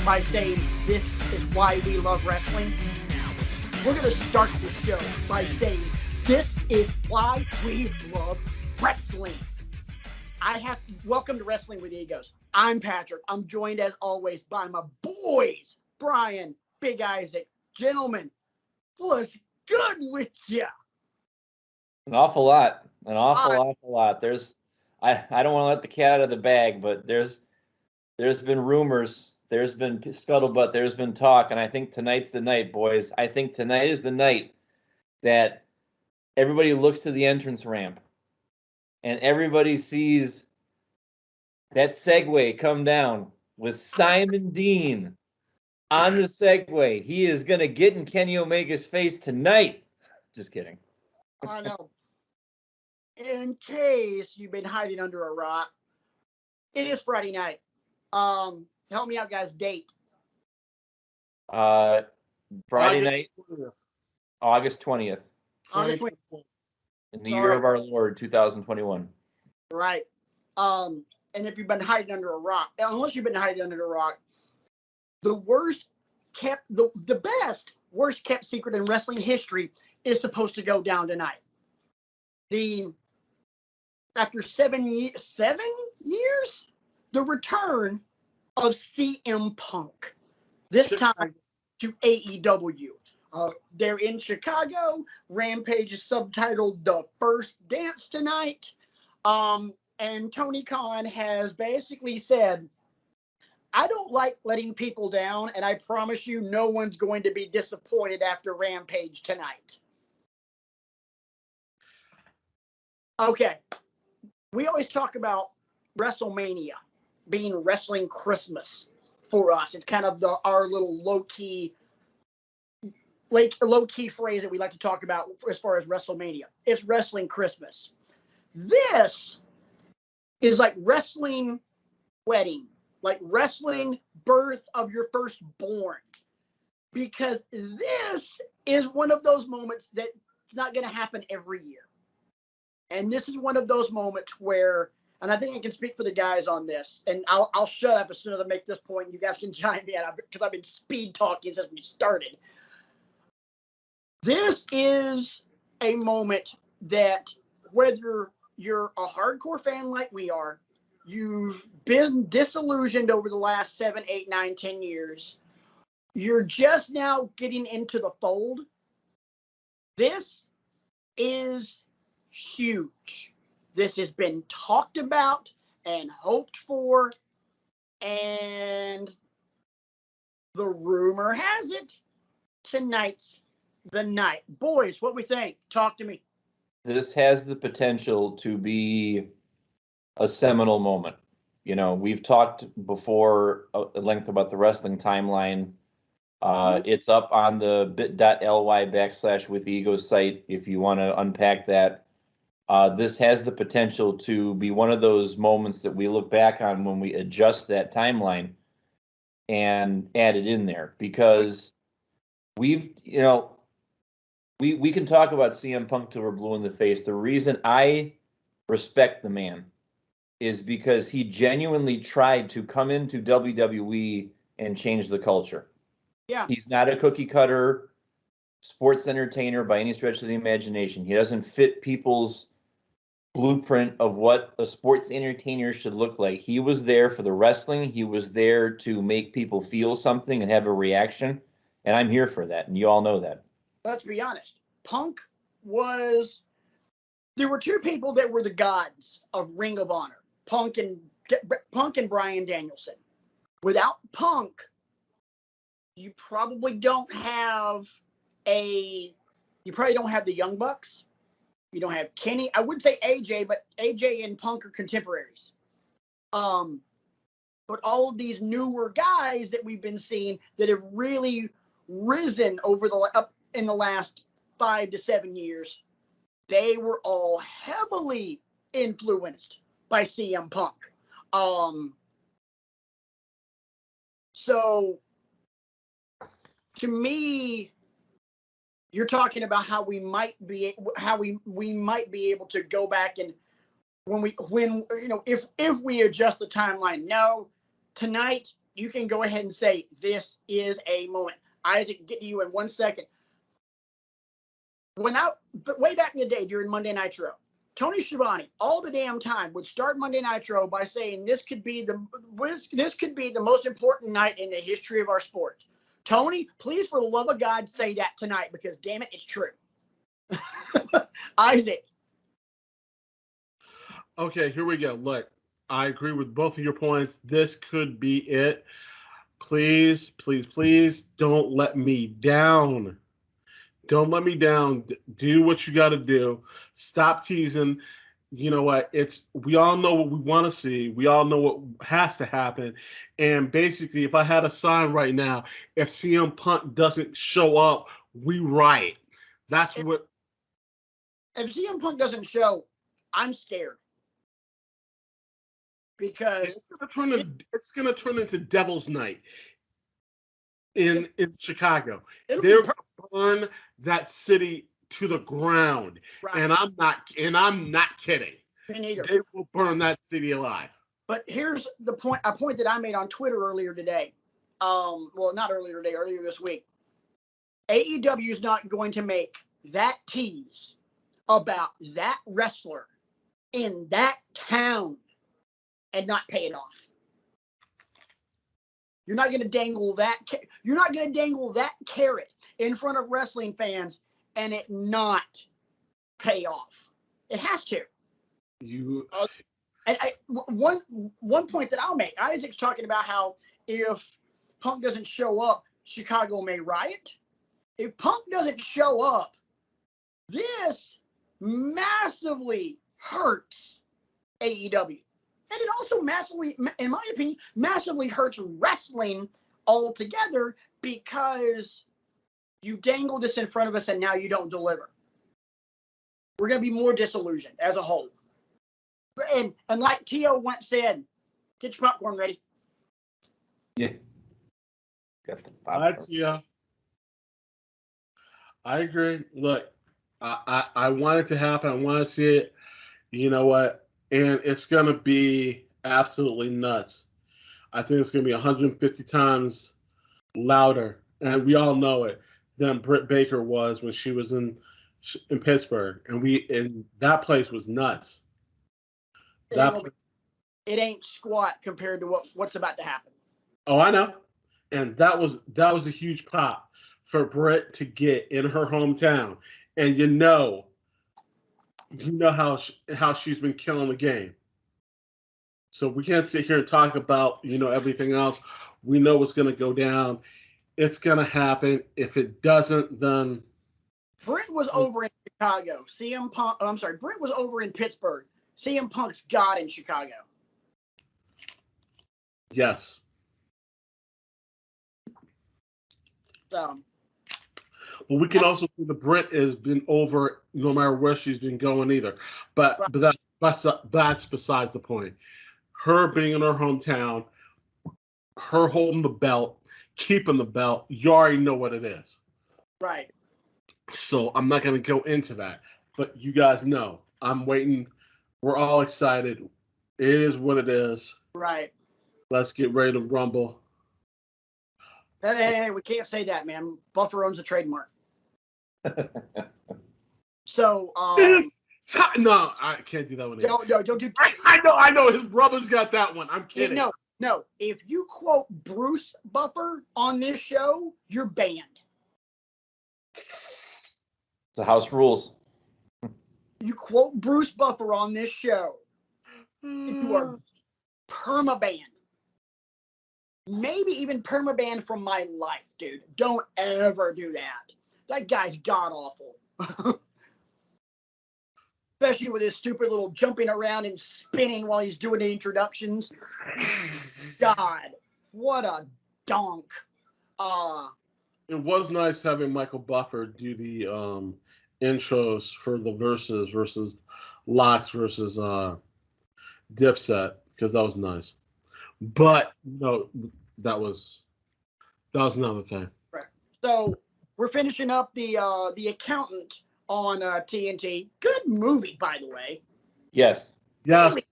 by saying this is why we love wrestling. We're going to start the show by saying this is why we love wrestling. Welcome to Wrestling with Egos. I'm Patrick. I'm joined as always by my boys, Brian, Big Isaac. Gentlemen, what's good with ya? An awful lot. Awful lot. I don't want to let the cat out of the bag, but there's been rumors, there's been scuttlebutt, there's been talk, and I think tonight's the night, boys. I think tonight is the night that everybody looks to the entrance ramp and everybody sees that Segway come down with Simon Dean on the Segway. He is going to get in Kenny Omega's face tonight. Just kidding. I know. In case you've been hiding under a rock, it is Friday night. Help me out, guys. Date. Friday night, August 20th. August 20th. In the year of our Lord, 2021. Right. And if you've been hiding under a rock, unless you've been hiding under a rock, the worst kept secret in wrestling history is supposed to go down tonight. After 7 years, the return of CM Punk. This time to AEW. They're in Chicago. Rampage is subtitled The First Dance Tonight. And Tony Khan has basically said, I don't like letting people down, and I promise you no one's going to be disappointed after Rampage tonight. Okay. We always talk about WrestleMania being wrestling Christmas for us. It's kind of our little low-key phrase that we like to talk about as far as WrestleMania. It's wrestling Christmas. This is like wrestling wedding, like wrestling birth of your firstborn. Because this is one of those moments that's not going to happen every year. And this is one of those moments where, and I think I can speak for the guys on this, and I'll shut up as soon as I make this point. You guys can chime in because I've been speed talking since we started. This is a moment that whether you're a hardcore fan like we are, you've been disillusioned over the last 7, 8, 9, 10 years, you're just now getting into the fold. This is huge. This has been talked about and hoped for, and the rumor has it tonight's the night. Boys, what we think? Talk to me. This has the potential to be a seminal moment. You know, we've talked before at length about the wrestling timeline. It's up on the bit.ly/withego site if you want to unpack that. This has the potential to be one of those moments that we look back on when we adjust that timeline and add it in there, because we can talk about CM Punk till we're blue in the face. The reason I respect the man is because he genuinely tried to come into WWE and change the culture. Yeah. He's not a cookie cutter sports entertainer by any stretch of the imagination. He doesn't fit people's blueprint of what a sports entertainer should look like. He was there for the wrestling. He was there to make people feel something and have a reaction. And I'm here for that. And you all know that. Let's be honest. There were two people that were the gods of Ring of Honor, Punk and Bryan Danielson. Without Punk, you probably don't have the Young Bucks. You don't have Kenny. I would say AJ, but AJ and Punk are contemporaries. But all of these newer guys that we've been seeing that have really risen up in the last 5 to 7 years, they were all heavily influenced by CM Punk. So to me, you're talking about how we might be able to go back and if we adjust the timeline. No, tonight you can go ahead and say this is a moment. Isaac, get to you in 1 second. But way back in the day during Monday Nitro, Tony Schiavone all the damn time would start Monday Nitro by saying this could be the most important night in the history of our sport. Tony, please, for the love of God, say that tonight because damn it, it's true. Isaac. Okay, here we go. Look, I agree with both of your points. This could be it. Please, please, please don't let me down. Don't let me down. Do what you got to do. Stop teasing. You know what? We all know what we want to see. We all know what has to happen. And basically, if I had a sign right now, if CM Punk doesn't show up, we riot. That's what. If CM Punk doesn't show, I'm scared. Because it's gonna turn into Devil's Night in Chicago. They're gonna burn that city to the ground, right. and I'm not kidding. Me neither. They will burn that city alive. But here's a point that I made on Twitter earlier today. Well, not earlier today, earlier this week. AEW is not going to make that tease about that wrestler in that town and not pay it off. You're not going to dangle that. You're not going to dangle that carrot in front of wrestling fans and it not pay off. It has to. One point that I'll make. Isaac's talking about how if Punk doesn't show up, Chicago may riot. If Punk doesn't show up, this massively hurts AEW. And it also massively, in my opinion, massively hurts wrestling altogether because you dangle this in front of us and now you don't deliver. We're going to be more disillusioned as a whole. And like Tio once said, get your popcorn ready. Yeah. Got the popcorn. Tio. I agree. Look, I want it to happen. I want to see it. You know what? And it's going to be absolutely nuts. I think it's going to be 150 times louder, and we all know it, than Britt Baker was when she was in Pittsburgh. And that place was nuts. It ain't squat compared to what's about to happen. Oh, I know. And that was a huge pop for Britt to get in her hometown. And you know how she's been killing the game. So we can't sit here and talk about, everything else. We know what's going to go down. It's going to happen. If it doesn't, then Britt was over in Chicago. Britt was over in Pittsburgh. CM Punk's God in Chicago. Yes. So. Well, we can also see the Britt has been over no matter where she's been going either. But that's besides the point. Her being in her hometown, her holding the belt, keeping the belt, you already know what it is. Right. So I'm not going to go into that. But you guys know. I'm waiting. We're all excited. It is what it is. Right. Let's get ready to rumble. Hey, we can't say that, man. Buffer owns a trademark. So, no, I can't do that one. No, don't do. I know. His brother's got that one. I'm kidding. No. If you quote Bruce Buffer on this show, you're banned. It's the house rules. You quote Bruce Buffer on this show, you are perma-banned. Maybe even perma-banned from my life, dude. Don't ever do that. That guy's god-awful. Especially with his stupid little jumping around and spinning while he's doing the introductions. God, what a donk. It was nice having Michael Buffer do the intros for the versus Locks versus Dipset, because that was nice. But that was another thing. Right. So we're finishing up the Accountant on TNT. Good movie, by the way. Yes. Yes.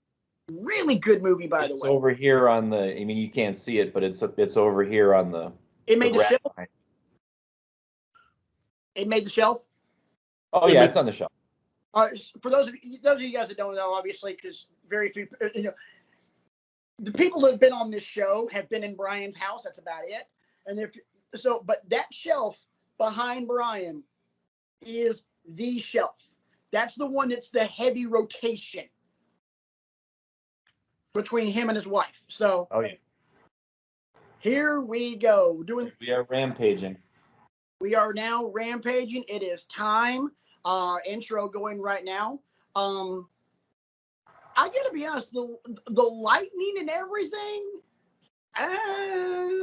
Really good movie, by the It's way. over here on the. I mean, you can't see it, but it's over here on the. It made the rack shelf. behind. It made the shelf. Oh yeah, it's on the shelf. For those of you guys that don't know, obviously, because very few, the people that have been on this show have been in Brian's house. That's about it. And but that shelf behind Brian is the shelf. That's the one that's the heavy rotation between him and his wife. So, Oh yeah. here we go. We are rampaging. We are now rampaging. It is time. Intro going right now. I gotta be honest, the lightning and everything, I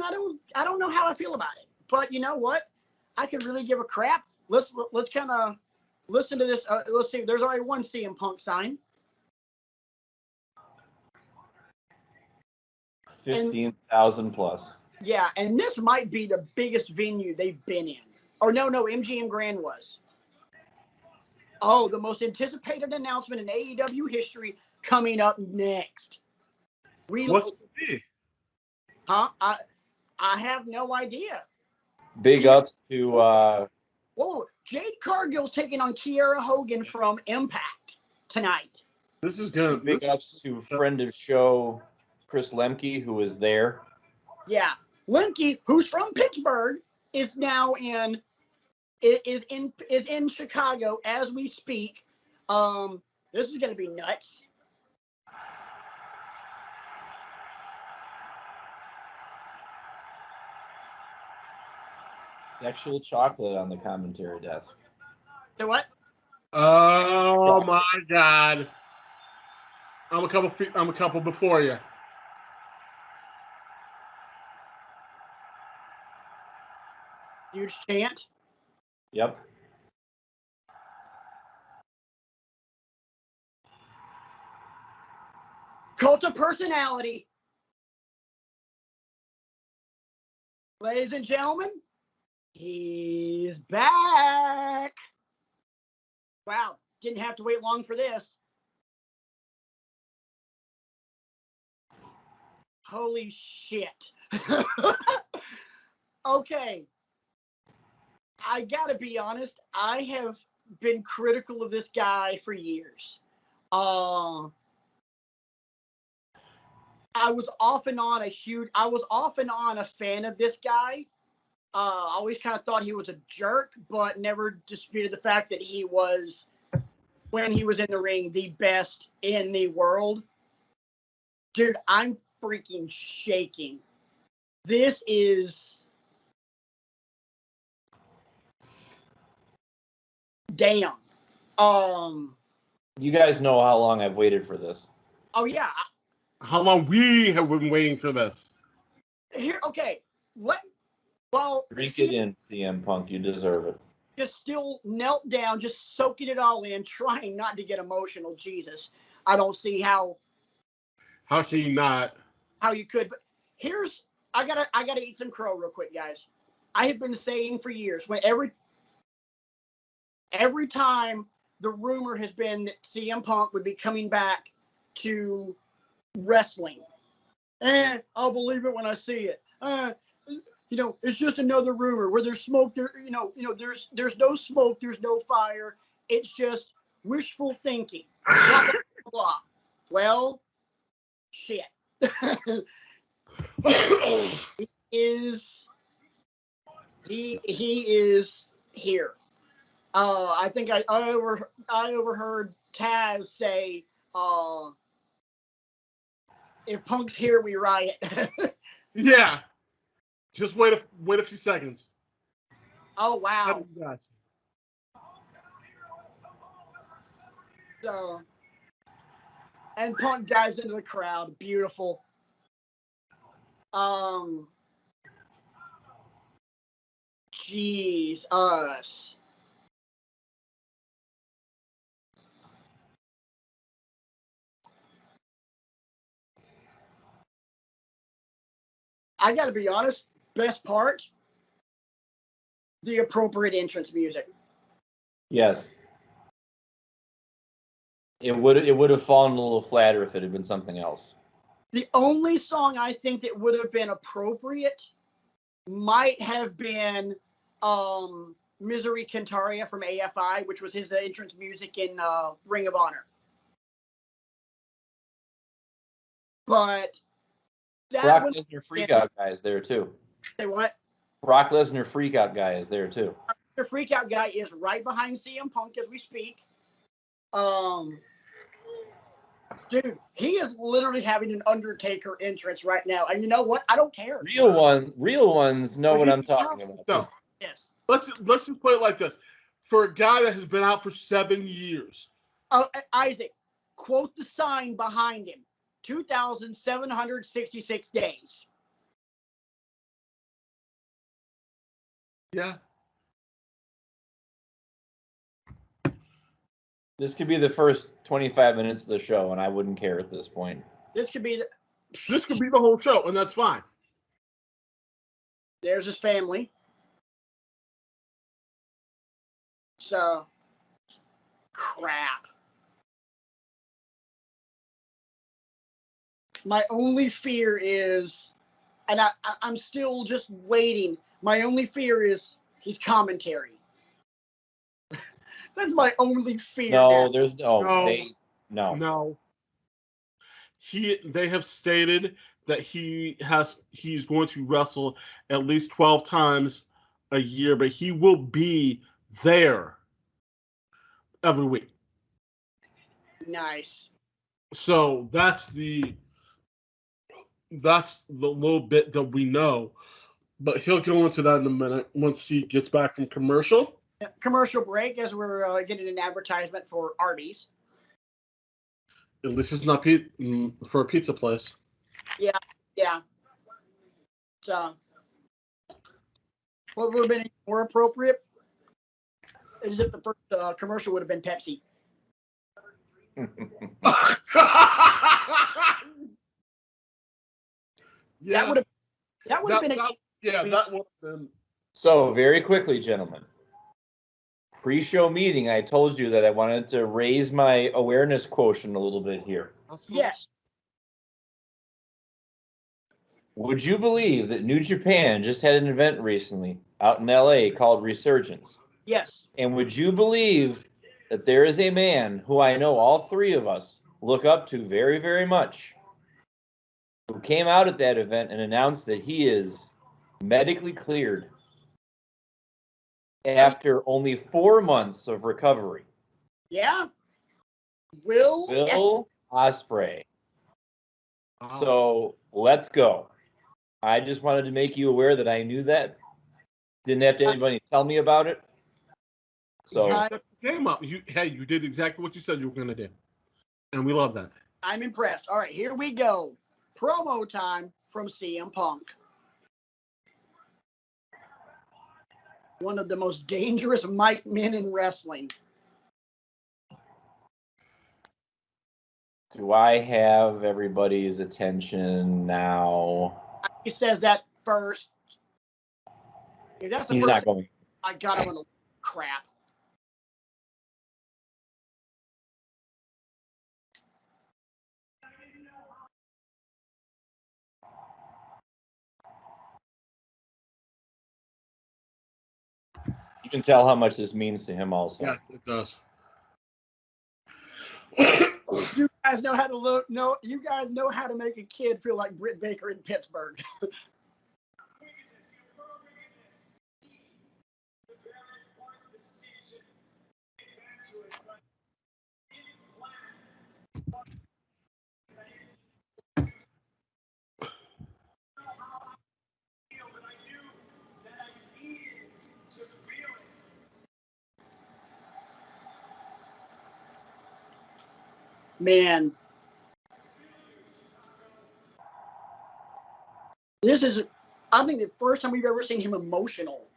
don't know how I feel about it. But you know what? I could really give a crap. Let's kind of listen to this. Let's see. There's already one CM Punk sign. 15,000 plus. Yeah, and this might be the biggest venue they've been in. Or no, MGM Grand was. Oh, the most anticipated announcement in AEW history coming up next. What's it be? Huh? I have no idea. Big ups to. Whoa, Jade Cargill's taking on Kiera Hogan from Impact tonight. This is gonna. Big ups to friend of show Chris Lemke, who was there. Yeah, Lemke, who's from Pittsburgh, is now in Chicago as we speak. This is gonna be nuts. Sexual chocolate on the commentary desk. So what? Oh my God! I'm a couple before you. Huge chant. Yep. Cult of personality. Ladies and gentlemen, he's back. Wow, didn't have to wait long for this. Holy shit. Okay. I gotta be honest, I have been critical of this guy for years. I was off and on a fan of this guy. I always kind of thought he was a jerk, but never disputed the fact that he was, when he was in the ring, the best in the world. Dude, I'm freaking shaking. This is... Damn. You guys know how long I've waited for this. Oh, yeah. How long we have been waiting for this? Here, okay. Drink it in, CM Punk. You deserve it. Just still knelt down, just soaking it all in, trying not to get emotional. Jesus, I don't see how can you not? How you could. But I gotta eat some crow real quick, guys. I have been saying for years, when every time the rumor has been that CM Punk would be coming back to wrestling, I'll believe it when I see it. It's just another rumor. Where there's smoke, there's no smoke, there's no fire. It's just wishful thinking. Blah, blah, blah. Well, shit. He is here. I think I overheard Taz say, "If Punk's here, we riot." Yeah. Just wait a few seconds. Oh wow! Yes. So, and Punk dives into the crowd. Beautiful. Jeez, us. I gotta be honest, best part, the appropriate entrance music. Yes. It would have fallen a little flatter if it had been something else. The only song I think that would have been appropriate might have been Misery Cantaria from AFI, which was his entrance music in Ring of Honor. But that Brock would Lesnar Freakout guy is there too. say what? Brock Lesnar Freakout guy is there too. The Freakout guy is right behind CM Punk as we speak. Dude, he is literally having an Undertaker entrance right now, and you know what? I don't care. Real ones know But what he I'm talking deserves it, about. though. Yes. Let's just put it like this: for a guy that has been out for 7 years, Isaac, quote the sign behind him: 2,766 days. yeah, This could be the first 25 minutes of the show, and I wouldn't care at this point. This could be. this could be the whole show, and that's fine. There's his family. So, crap. My only fear is, and I'm still just waiting. My only fear is his commentary. That's my only fear. No, now. there's no. No. They have stated that he's going to wrestle at least 12 times a year, but he will be there every week. Nice. So that's the little bit that we know. But he'll go into that in a minute once he gets back from commercial. Commercial break as we're getting an advertisement for Arby's. At least it's not for a pizza place. Yeah. So, what would have been more appropriate is if the first commercial would have been Pepsi. Yeah, That would have been a that would have been. So, very quickly, gentlemen. Pre-show meeting, I told you that I wanted to raise my awareness quotient a little bit here. yes. Would you believe that New Japan just had an event recently out in LA called Resurgence? Yes. And would you believe that there is a man who I know all three of us look up to very, very much, who came out at that event and announced that he is medically cleared after only 4 months of recovery? Yeah. Will Ospreay. Wow. So let's go. I just wanted to make you aware that I knew that. Didn't have to anybody tell me about it. So You stepped the game up. You did exactly what you said you were going to do, and we love that. I'm impressed. All right, here we go. Promo time from CM Punk. One of the most dangerous mic men in wrestling. do I have everybody's attention now? He says that first. If that's the He's first not going. I got him on the crap. You can tell how much this means to him also. Yes, it does. You guys know how to you guys know how to make a kid feel like Britt Baker in Pittsburgh. Man. This is, I think, the first time we've ever seen him emotional.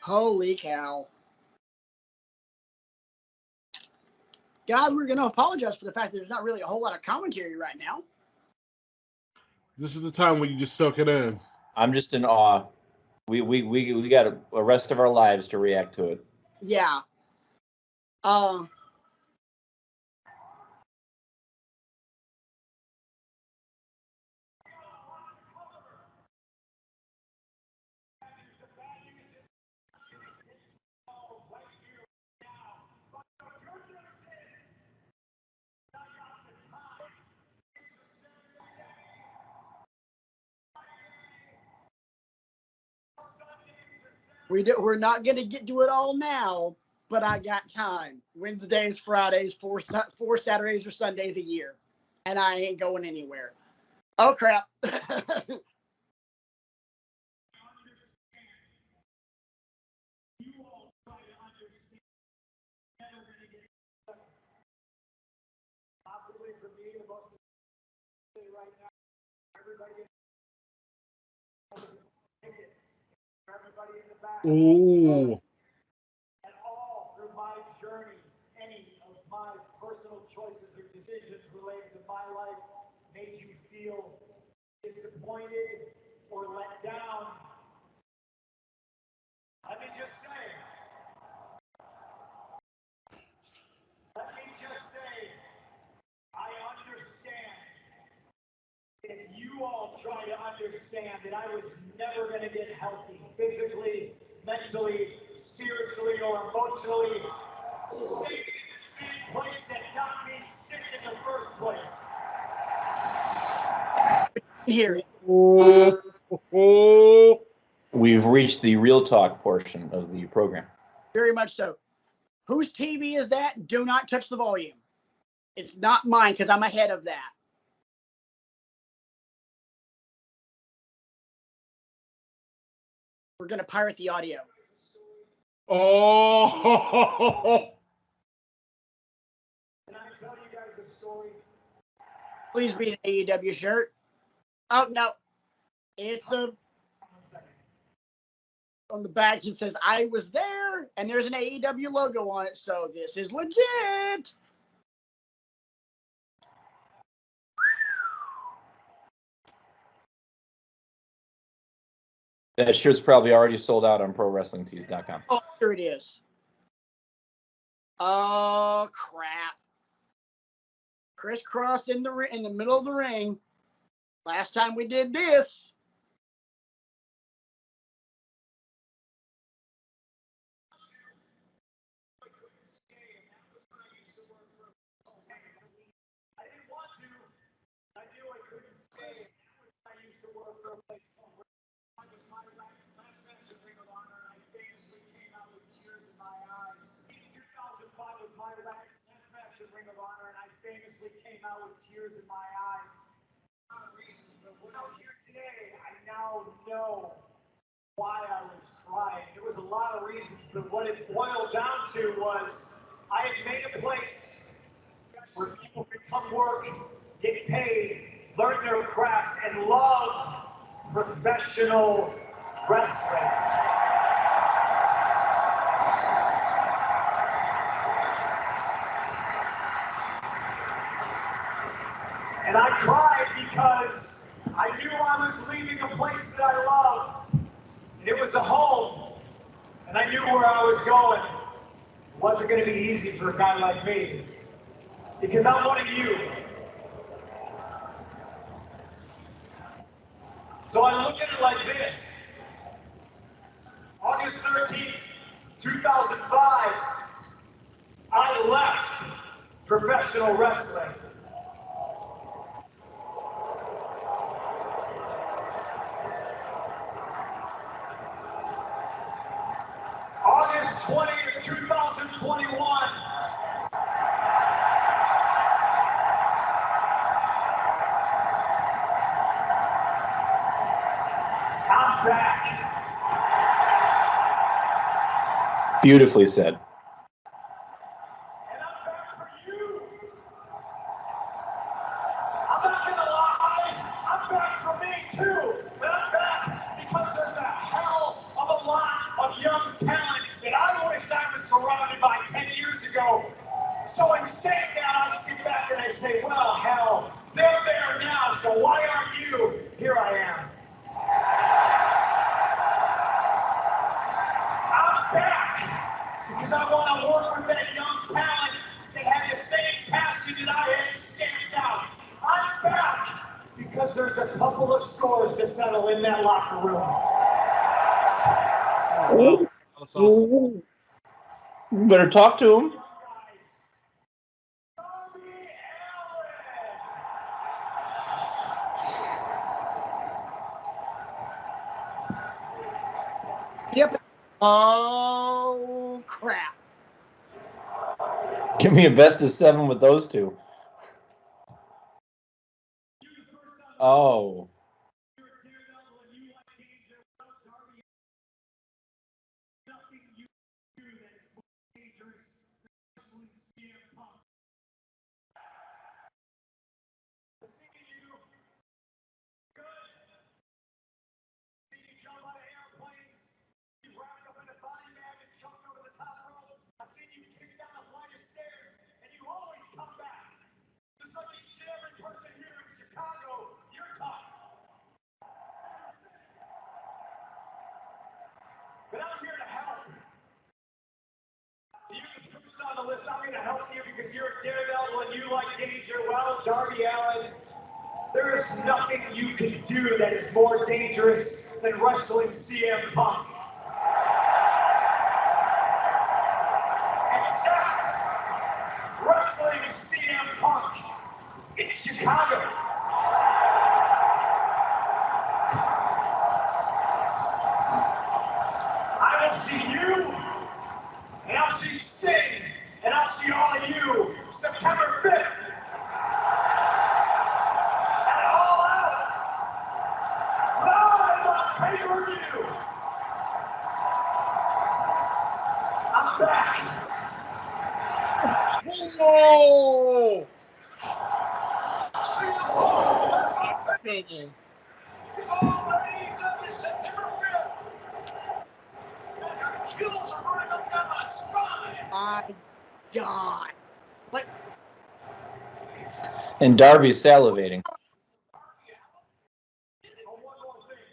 Holy cow. Guys, we're going to apologize for the fact that there's not really a whole lot of commentary right now. This is the time when you just soak it in. I'm just in awe. We got a rest of our lives to react to it. Yeah. We're not going to do it all now, but I got time. Wednesdays, Fridays, four Saturdays or Sundays a year, and I ain't going anywhere. Oh, crap. Ooh. At all through my journey, any of my personal choices or decisions related to my life made you feel disappointed or let down, let me just say, I understand. If you all try to understand that I was never going to get healthy physically, mentally, spiritually, or emotionally, staying in the same place that got me sick in the first place. Here. We've reached the real talk portion of the program. Very much so. Whose TV is that? Do not touch the volume. It's not mine because I'm ahead of that. We're going to pirate the audio. Oh. Can I tell you guys a story? Please be an AEW shirt. Oh, no. It's on the back, it says, I was there, and there's an AEW logo on it, so this is legit. That shirt's probably already sold out on ProWrestlingTees.com. Oh, sure it is. Oh, crap. Crisscross in the middle of the ring. Last time we did this. I didn't want to. I knew I couldn't stay. I used to work for a place called I was my last match of Ring of Honor, and I famously came out with tears in my eyes. 2005 was my last match of Ring of Honor, and I famously came out with tears in my eyes. But when I'm here today, I now know why I was crying. There was a lot of reasons, but what it boiled down to was I had made a place where people could come work, get paid, learn their craft, and love professional wrestling. And I cried because I knew I was leaving a place that I loved. And it was a home. And I knew where I was going. It wasn't going to be easy for a guy like me. Because I'm one of you. So I look at it like this. August 13th, 2005, I left professional wrestling. August 20th, 2021, I'm back. Beautifully said. And I'm back for you. I'm not gonna lie, I'm back for me too. But I'm back because there's a hell of a lot of young talent that I wish I was surrounded by 10 years ago. So in saying that, I sit back and I say, well, hell, they're there now, so why aren't you? Here I am. I'm back because I want to work with that young talent that had the same passion that I had stamped out. I'm back because there's a couple of scores to settle in that locker room. Oh, wow. That's awesome. You better talk to him. Yep. Oh crap. Give me a best of 7 with those two. Oh. I've seen you kick down a flight of stairs, and you always come back. Just like each and every person here in Chicago, you're tough. But I'm here to help. You can first on the list. I'm going to help you because you're a daredevil and you like danger. Well, Darby Allin, there is nothing you can do that is more dangerous than wrestling CM Punk. Except wrestling CM Punk in Chicago. I will see you, and I'll see Sting, and I'll see all of you September 5th. At All Out. Live on pay-per-view. I'm back. Whoa! It's already done September 5th. Chills are running up down my spine. My God. What? And Darby's salivating. Oh, one more thing.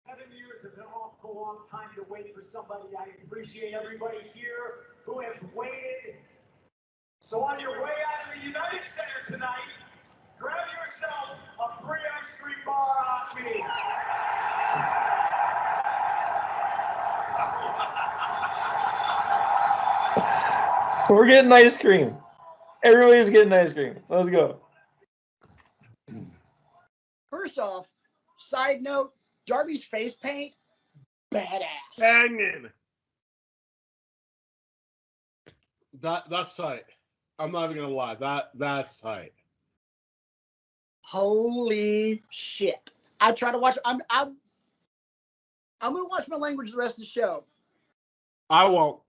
7 years is an awful long time to wait for somebody. I appreciate everybody here who has waited. So on your way out of the United Center tonight, grab yourself a free ice cream bar off me. We're getting ice cream. Everybody's getting ice cream. Let's go. First off, side note, Darby's face paint, badass. Banging. That's tight. I'm not even gonna lie. That's tight. Holy shit. I try to watch I'm gonna watch my language the rest of the show. I won't.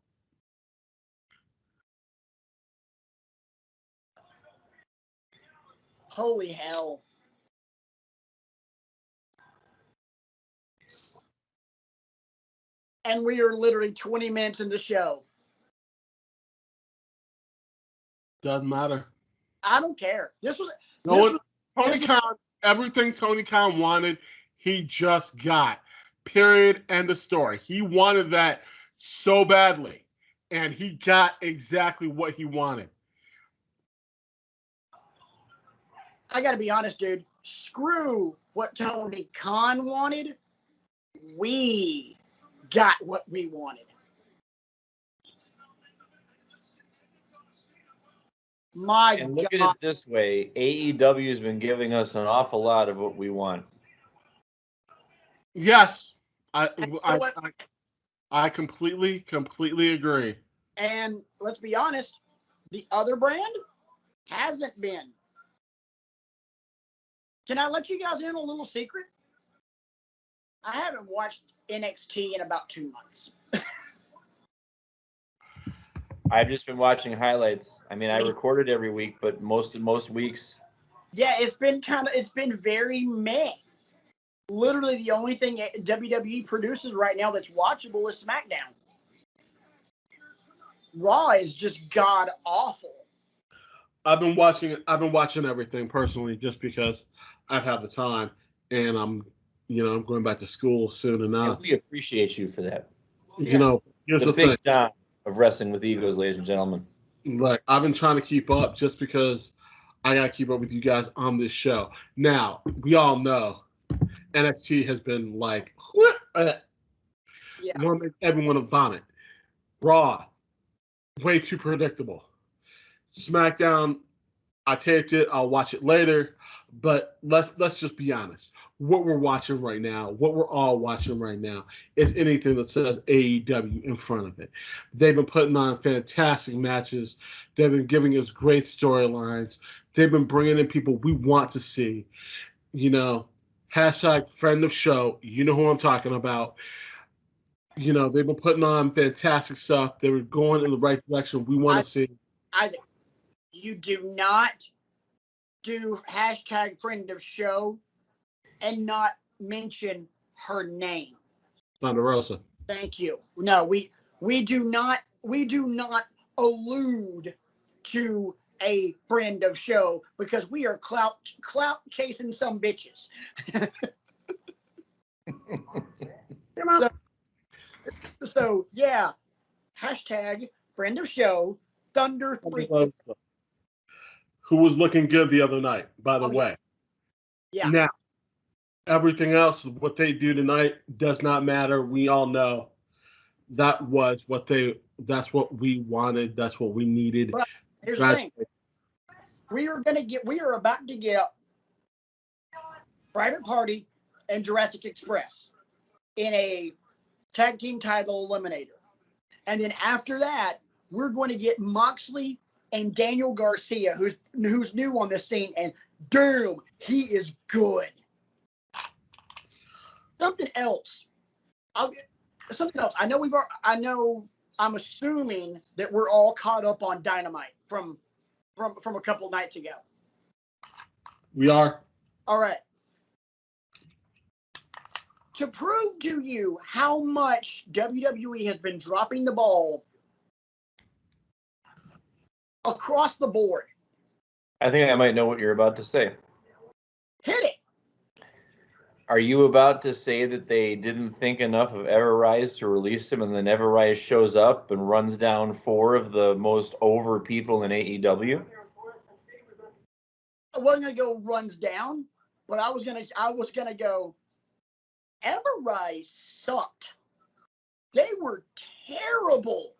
Holy hell. And we are literally 20 minutes in the show. Doesn't matter. I don't care. This was Tony Khan, everything Tony Khan wanted, he just got. Period. End of story. He wanted that so badly, and he got exactly what he wanted. I gotta be honest, dude. Screw what Tony Khan wanted. We got what we wanted. My And look God. at it this way, AEW has been giving us an awful lot of what we want. Yes, And you know what? I completely agree. And let's be honest, the other brand hasn't been. Can I let you guys in a little secret? I haven't watched NXT in about 2 months. I've just been watching highlights. I mean, I record it every week, but most weeks. Yeah, it's been very meh. Literally, the only thing WWE produces right now that's watchable is SmackDown. Raw is just god awful. I've been watching everything personally just because I have the time, and I'm going back to school soon And enough. we appreciate you for that. Here's The the thing. big Don of Wrestling with Egos, ladies and gentlemen. Like, I've been trying to keep up just because I gotta keep up with you guys on this show. Now, we all know NXT has been like Yeah. want to make everyone vomit. Raw, way too predictable. SmackDown, I taped it. I'll watch it later. But let's just be honest. What we're watching right now, what we're all watching right now, is anything that says AEW in front of it. They've been putting on fantastic matches. They've been giving us great storylines. They've been bringing in people we want to see. Hashtag friend of show. You know who I'm talking about. They've been putting on fantastic stuff. They were going in the right direction we want to see. Isaac, you do not do hashtag friend of show and not mention her name. Thunder Rosa. Thank you. No, we do not allude to a friend of show because we are clout chasing some bitches. So yeah, hashtag friend of show Thunder Thunder 3. Rosa, who was looking good the other night, by the Oh, way. Yeah. Now, everything else, what they do tonight does not matter. We all know that's what we wanted. That's what we needed. But here's the thing. We are about to get Private Party and Jurassic Express in a tag team title eliminator. And then after that, we're going to get Moxley and Daniel Garcia, who's new on the scene, and damn, he is good. Something else. I'm assuming that we're all caught up on Dynamite from a couple nights ago. We are. All right. To prove to you how much WWE has been dropping the ball across the board. I think I might know what you're about to say. Hit it. Are you about to say that they didn't think enough of Everrise to release him, and then Everrise shows up and runs down 4 of the most over people in AEW? I wasn't gonna go runs down, but I was gonna go. Everrise sucked. They were terrible.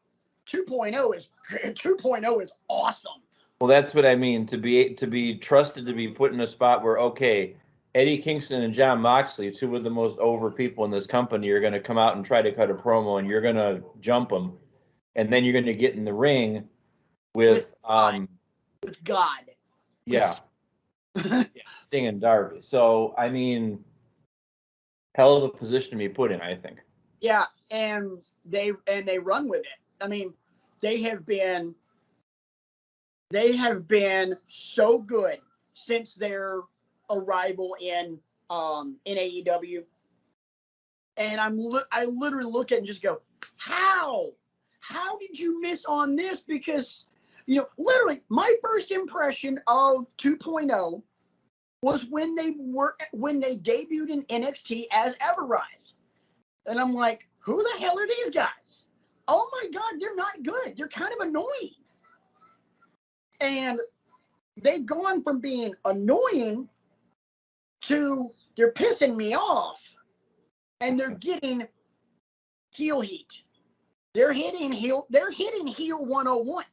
2.0 is awesome. Well, that's what I mean. To be trusted to be put in a spot where, okay, Eddie Kingston and Jon Moxley, 2 of the most over people in this company, are going to come out and try to cut a promo, and you're going to jump them, and then you're going to get in the ring with God. Yeah, Sting and Darby. So I mean, hell of a position to be put in, I think. Yeah, and they run with it. I mean, they have been so good since their arrival in AEW. And I literally look at it and just go, how did you miss on this? Because literally my first impression of 2.0 was when they debuted in NXT as Everrise. And I'm like, who the hell are these guys? Oh my God, they're not good. They're kind of annoying. And they've gone from being annoying to they're pissing me off, and they're getting heel heat. They're hitting heel 101.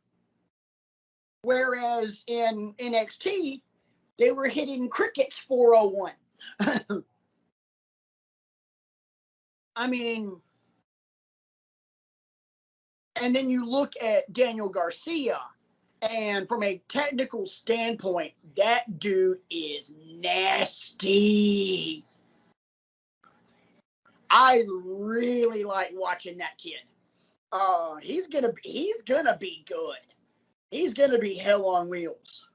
Whereas in NXT, they were hitting crickets 401. I mean, and then you look at Daniel Garcia, and from a technical standpoint, that dude is nasty. I really like watching that kid. He's gonna be good. He's gonna be hell on wheels.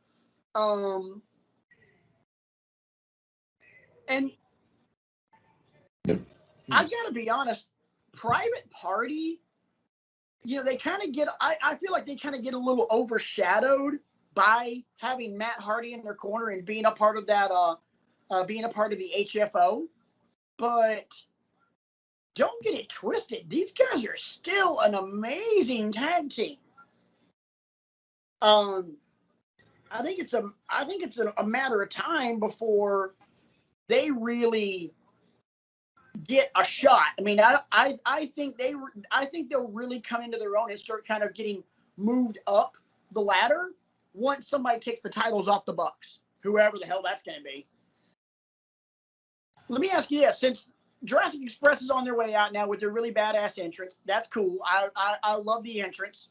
And I gotta be honest, Private Party, they kind of get. I feel like they kind of get a little overshadowed by having Matt Hardy in their corner and being a part of that, being a part of the HFO. But don't get it twisted. These guys are still an amazing tag team. I think it's a matter of time before they really get a shot. I mean, I think they'll really come into their own and start kind of getting moved up the ladder once somebody takes the titles off the Bucks, whoever the hell that's going to be. Let me ask you this: since Jurassic Express is on their way out now with their really badass entrance, that's cool. I love the entrance.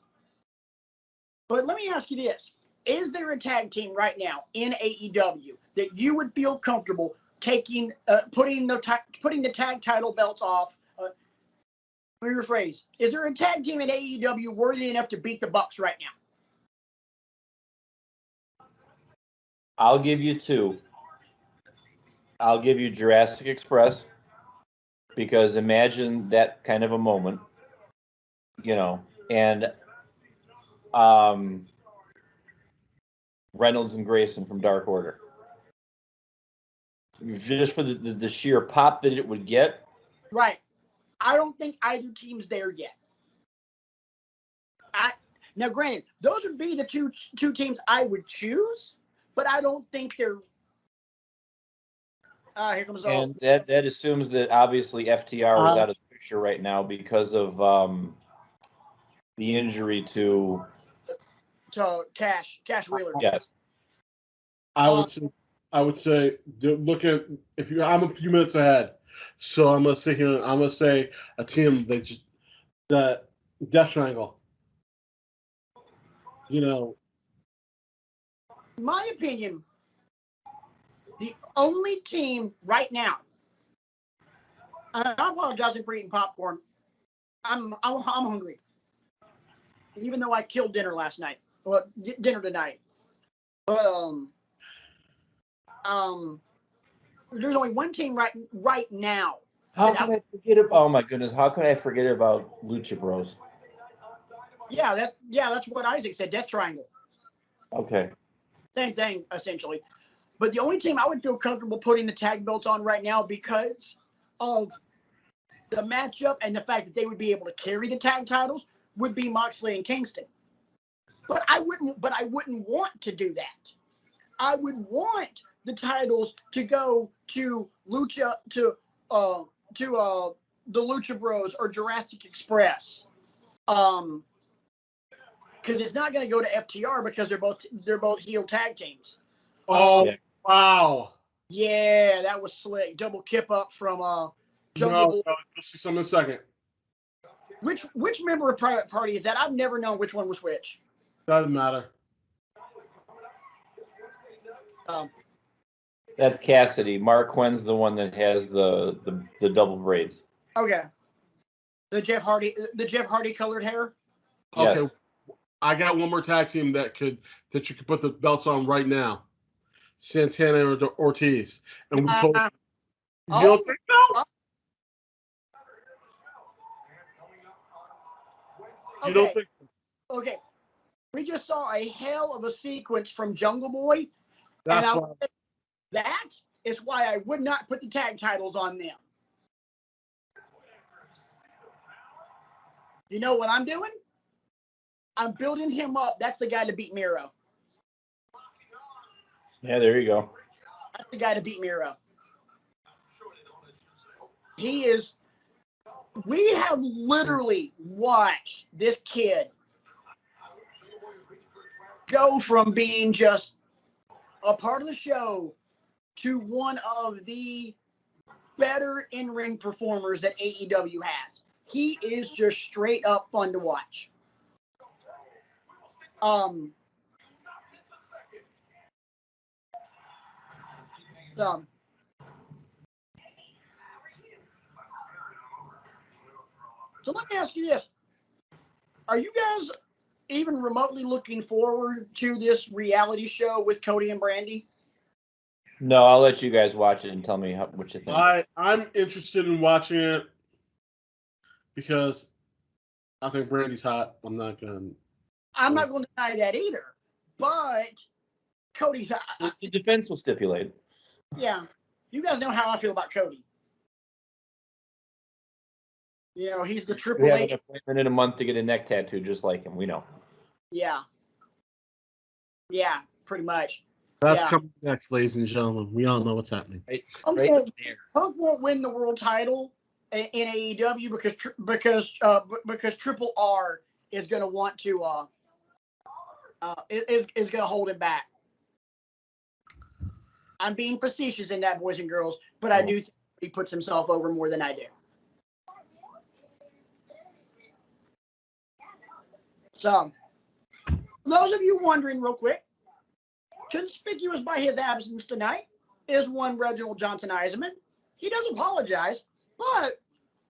But let me ask you this: is there a tag team right now in AEW that you would feel comfortable taking, putting the tag title belts off? Let me rephrase: is there a tag team in AEW worthy enough to beat the Bucks right now? I'll give you two. I'll give you Jurassic Express, because imagine that kind of a moment, and Reynolds and Grayson from Dark Order. Just for the sheer pop that it would get. Right. I don't think either team's there yet. Now, granted, those would be the two teams I would choose, but I don't think they're. Here comes the. And that assumes that obviously FTR is out of the picture right now because of the injury to Cash Wheeler. Yes. I would say look at I'm a few minutes ahead, so I'm gonna sit here and I'm gonna say a team that Death Triangle. My opinion, the only team right now. I apologize for eating popcorn. I'm hungry, even though I killed dinner last night. Well, dinner tonight. But there's only one team right now. How can I forget about? Oh my goodness! How can I forget about Lucha Bros? Yeah, that's what Isaac said. Death Triangle. Okay. Same thing essentially, but the only team I would feel comfortable putting the tag belts on right now because of the matchup and the fact that they would be able to carry the tag titles would be Moxley and Kingston. But I wouldn't want to do that. I would want the titles to go to the Lucha Bros or Jurassic Express. Because it's not going to go to FTR because they're both heel tag teams. Oh, wow. Yeah, that was slick. Double kip up from Jungle Boy. You'll see some in a second. Which member of Private Party is that? I've never known which one was which. Doesn't matter. That's Cassidy. Mark Quinn's the one that has the double braids. Okay. The Jeff Hardy colored hair. Okay. Yes. I got one more tag team that you could put the belts on right now. Santana or Ortiz. And we told you don't think so? You don't think so? Okay. We just saw a hell of a sequence from Jungle Boy. That is why I would not put the tag titles on them. You know what I'm doing? I'm building him up. That's the guy to beat Miro. Yeah, there you go. That's the guy to beat Miro. He is. We have literally watched this kid go from being just a part of the show to one of the better in-ring performers that AEW has. He is just straight up fun to watch. So let me ask you this. Are you guys even remotely looking forward to this reality show with Cody and Brandy? No, I'll let you guys watch it and tell me what you think. I'm interested in watching it because I think Brandy's hot. I'm not going to deny that either. but Cody's. The defense will stipulate. Yeah, you guys know how I feel about Cody. You know, he's the We Triple have H. an appointment in a month to get a neck tattoo, just like him. We know. Yeah. Yeah, pretty much. That's Yeah. coming next, ladies and gentlemen. We all know what's happening. Punk Right won't, there. Punk won't win the world title in AEW because Triple R is going to want to is going to hold him back. I'm being facetious in that, boys and girls, but I do think he puts himself over more than I do. So, those of you wondering, real quick, conspicuous by his absence tonight is one Reginald Johnson Eisenman. He does apologize, but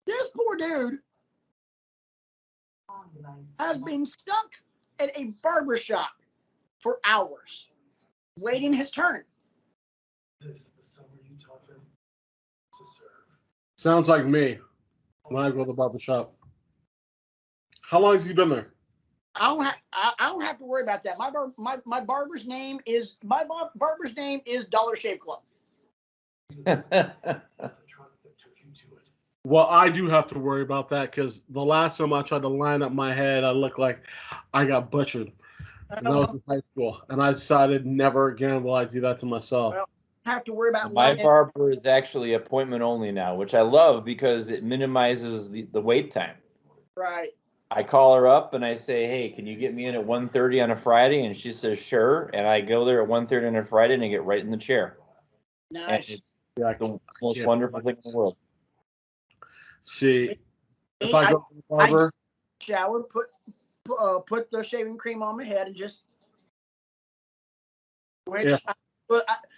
this poor dude has been stuck at a barber shop for hours, waiting his turn. Sounds like me when I go to the barber shop. How long has he been there? I don't have to worry about that. My barber's name is Dollar Shave Club. Well, I do have to worry about that because the last time I tried to line up my head, I looked like I got butchered. And that was in high school. And I decided never again will I do that to myself. Well, have to worry about My lining. barber is actually appointment only now, which I love because it minimizes the wait time. Right. I call her up and I say, hey, can you get me in at 1:30 on a Friday? And she says, sure. And I go there at 1:30 on a Friday and I get right in the chair. And Nice. it's Yeah, the most wonderful thing in the world. see, if I go to the barber, Shower, put the shaving cream on my head, and just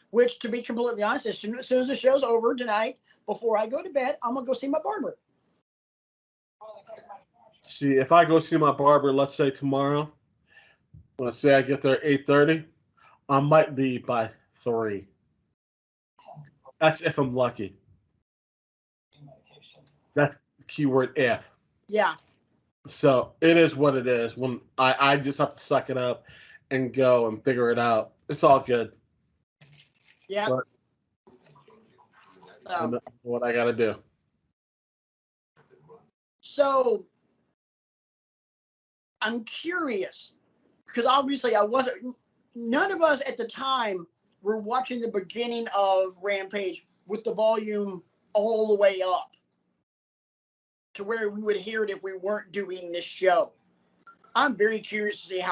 which to be completely honest, as soon as the show's over tonight, before I go to bed, I'm gonna go see my barber. see, if I go see my barber, let's say tomorrow, let's say I get there at 8:30, I might leave by 3. That's if I'm lucky. That's the keyword if. Yeah. So it is what it is. When I just have to suck it up and go and figure it out. It's all good. Yeah. But I know what I got to do. So I'm curious because obviously none of us at the time were watching the beginning of Rampage with the volume all the way up to where we would hear it if we weren't doing this show. I'm very curious to see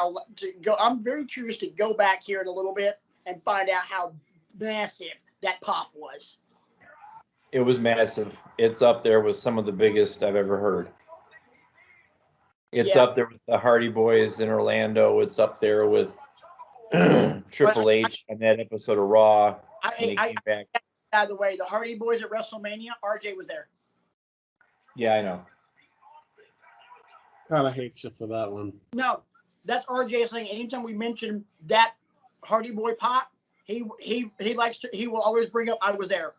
I'm very curious to go back here in a little bit and find out how massive that pop was. It was massive. It's up there with some of the biggest I've ever heard. It's up there with the Hardy Boys in Orlando. It's up there with Triple H on that episode of Raw when he came back. By the way, the Hardy Boys at WrestleMania, RJ was there. Yeah, I know. Kind of hate you for that one. No, that's RJ saying anytime we mention that Hardy Boy pop, he will always bring up I was there.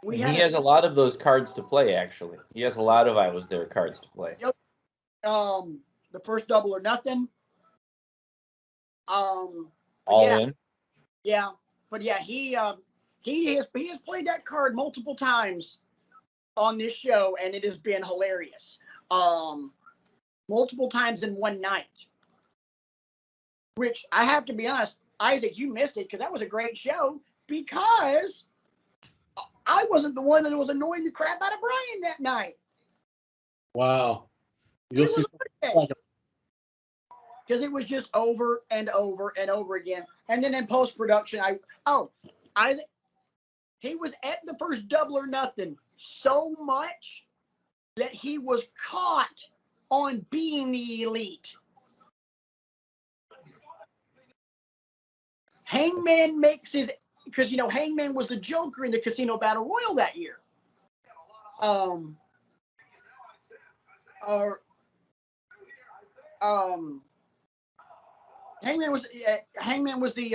He has a lot of those cards to play, actually. He has a lot of I was there cards to play. Yep. The first Double or Nothing. All in. Yeah, but yeah, he has played that card multiple times on this show, and it has been hilarious. Multiple times in one night. Which I have to be honest, Isaac, you missed it because that was a great show because I wasn't the one that was annoying the crap out of Brian that night. Wow. You'll see because it was just over and over and over again. And then in post-production, Isaac, he was at the first Double or Nothing so much that he was caught on being the Elite. Hangman makes his, because Hangman was the Joker in the Casino Battle Royal that year. Hangman was the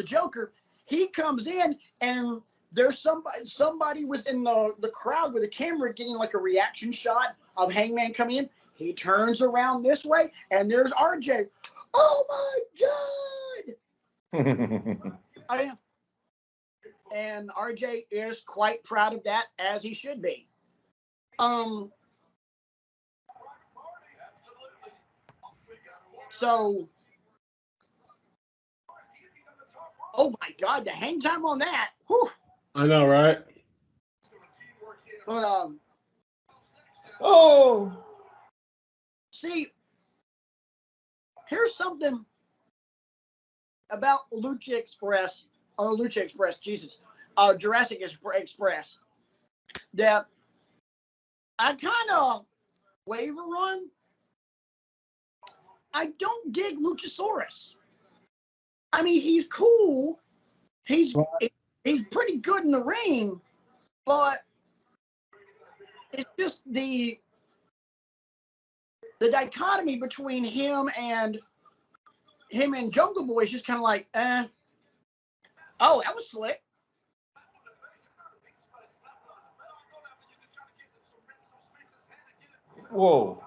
Joker. He comes in and there's somebody was in the crowd with a camera getting like a reaction shot of Hangman coming in. He turns around this way, and there's RJ. Oh my God! I am. And RJ is quite proud of that, as he should be. So, oh my God, the hang time on that. Whew. I know, right? But Oh, see, here's something about Lucha Express, Jesus, Jurassic Express, that I kind of waver on. I don't dig Luchasaurus. I mean, he's cool. He's pretty good in the ring, but it's just the dichotomy between him and Jungle Boy is just kind of like, oh, that was slick. whoa,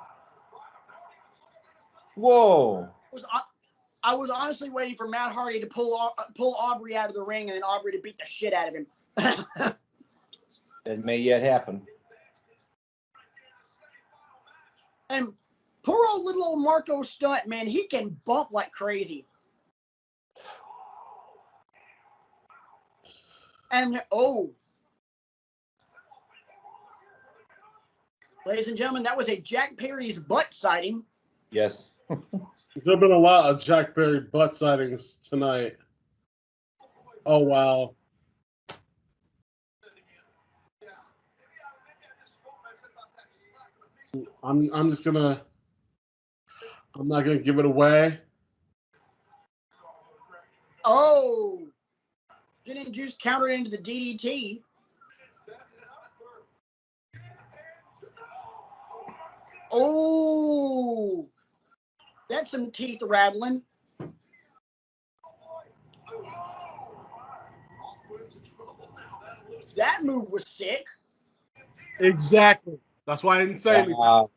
whoa! I was honestly waiting for Matt Hardy to pull Aubrey out of the ring and then Aubrey to beat the shit out of him. It may yet happen. And poor little old Marco Stunt, man, he can bump like crazy. And ladies and gentlemen, that was a Jack Perry's butt sighting. Yes. There's been a lot of Jack Perry butt sightings tonight. Oh wow. I'm not gonna give it away. Oh, Gin and Juice countered into the DDT. Oh, that's some teeth rattling. That move was sick. Exactly. That's why I didn't say anything.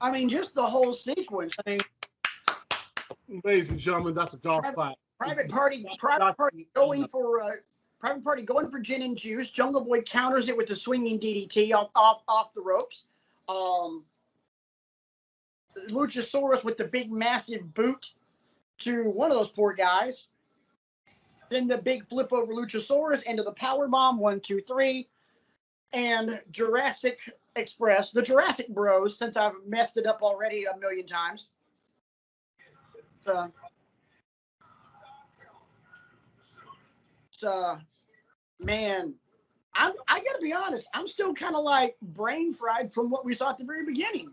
I mean, just the whole sequence. I mean, ladies and gentlemen, that's a golf clap. Private Party going for Gin and Juice. Jungle Boy counters it with the swinging DDT off the ropes. Luchasaurus with the big massive boot to one of those poor guys. Then the big flip over Luchasaurus into the power bomb. 1, 2, 3. And Jurassic Express, the Jurassic Bros, since I've messed it up already a million times. Man, I gotta be honest, I'm still kind of like brain fried from what we saw at the very beginning.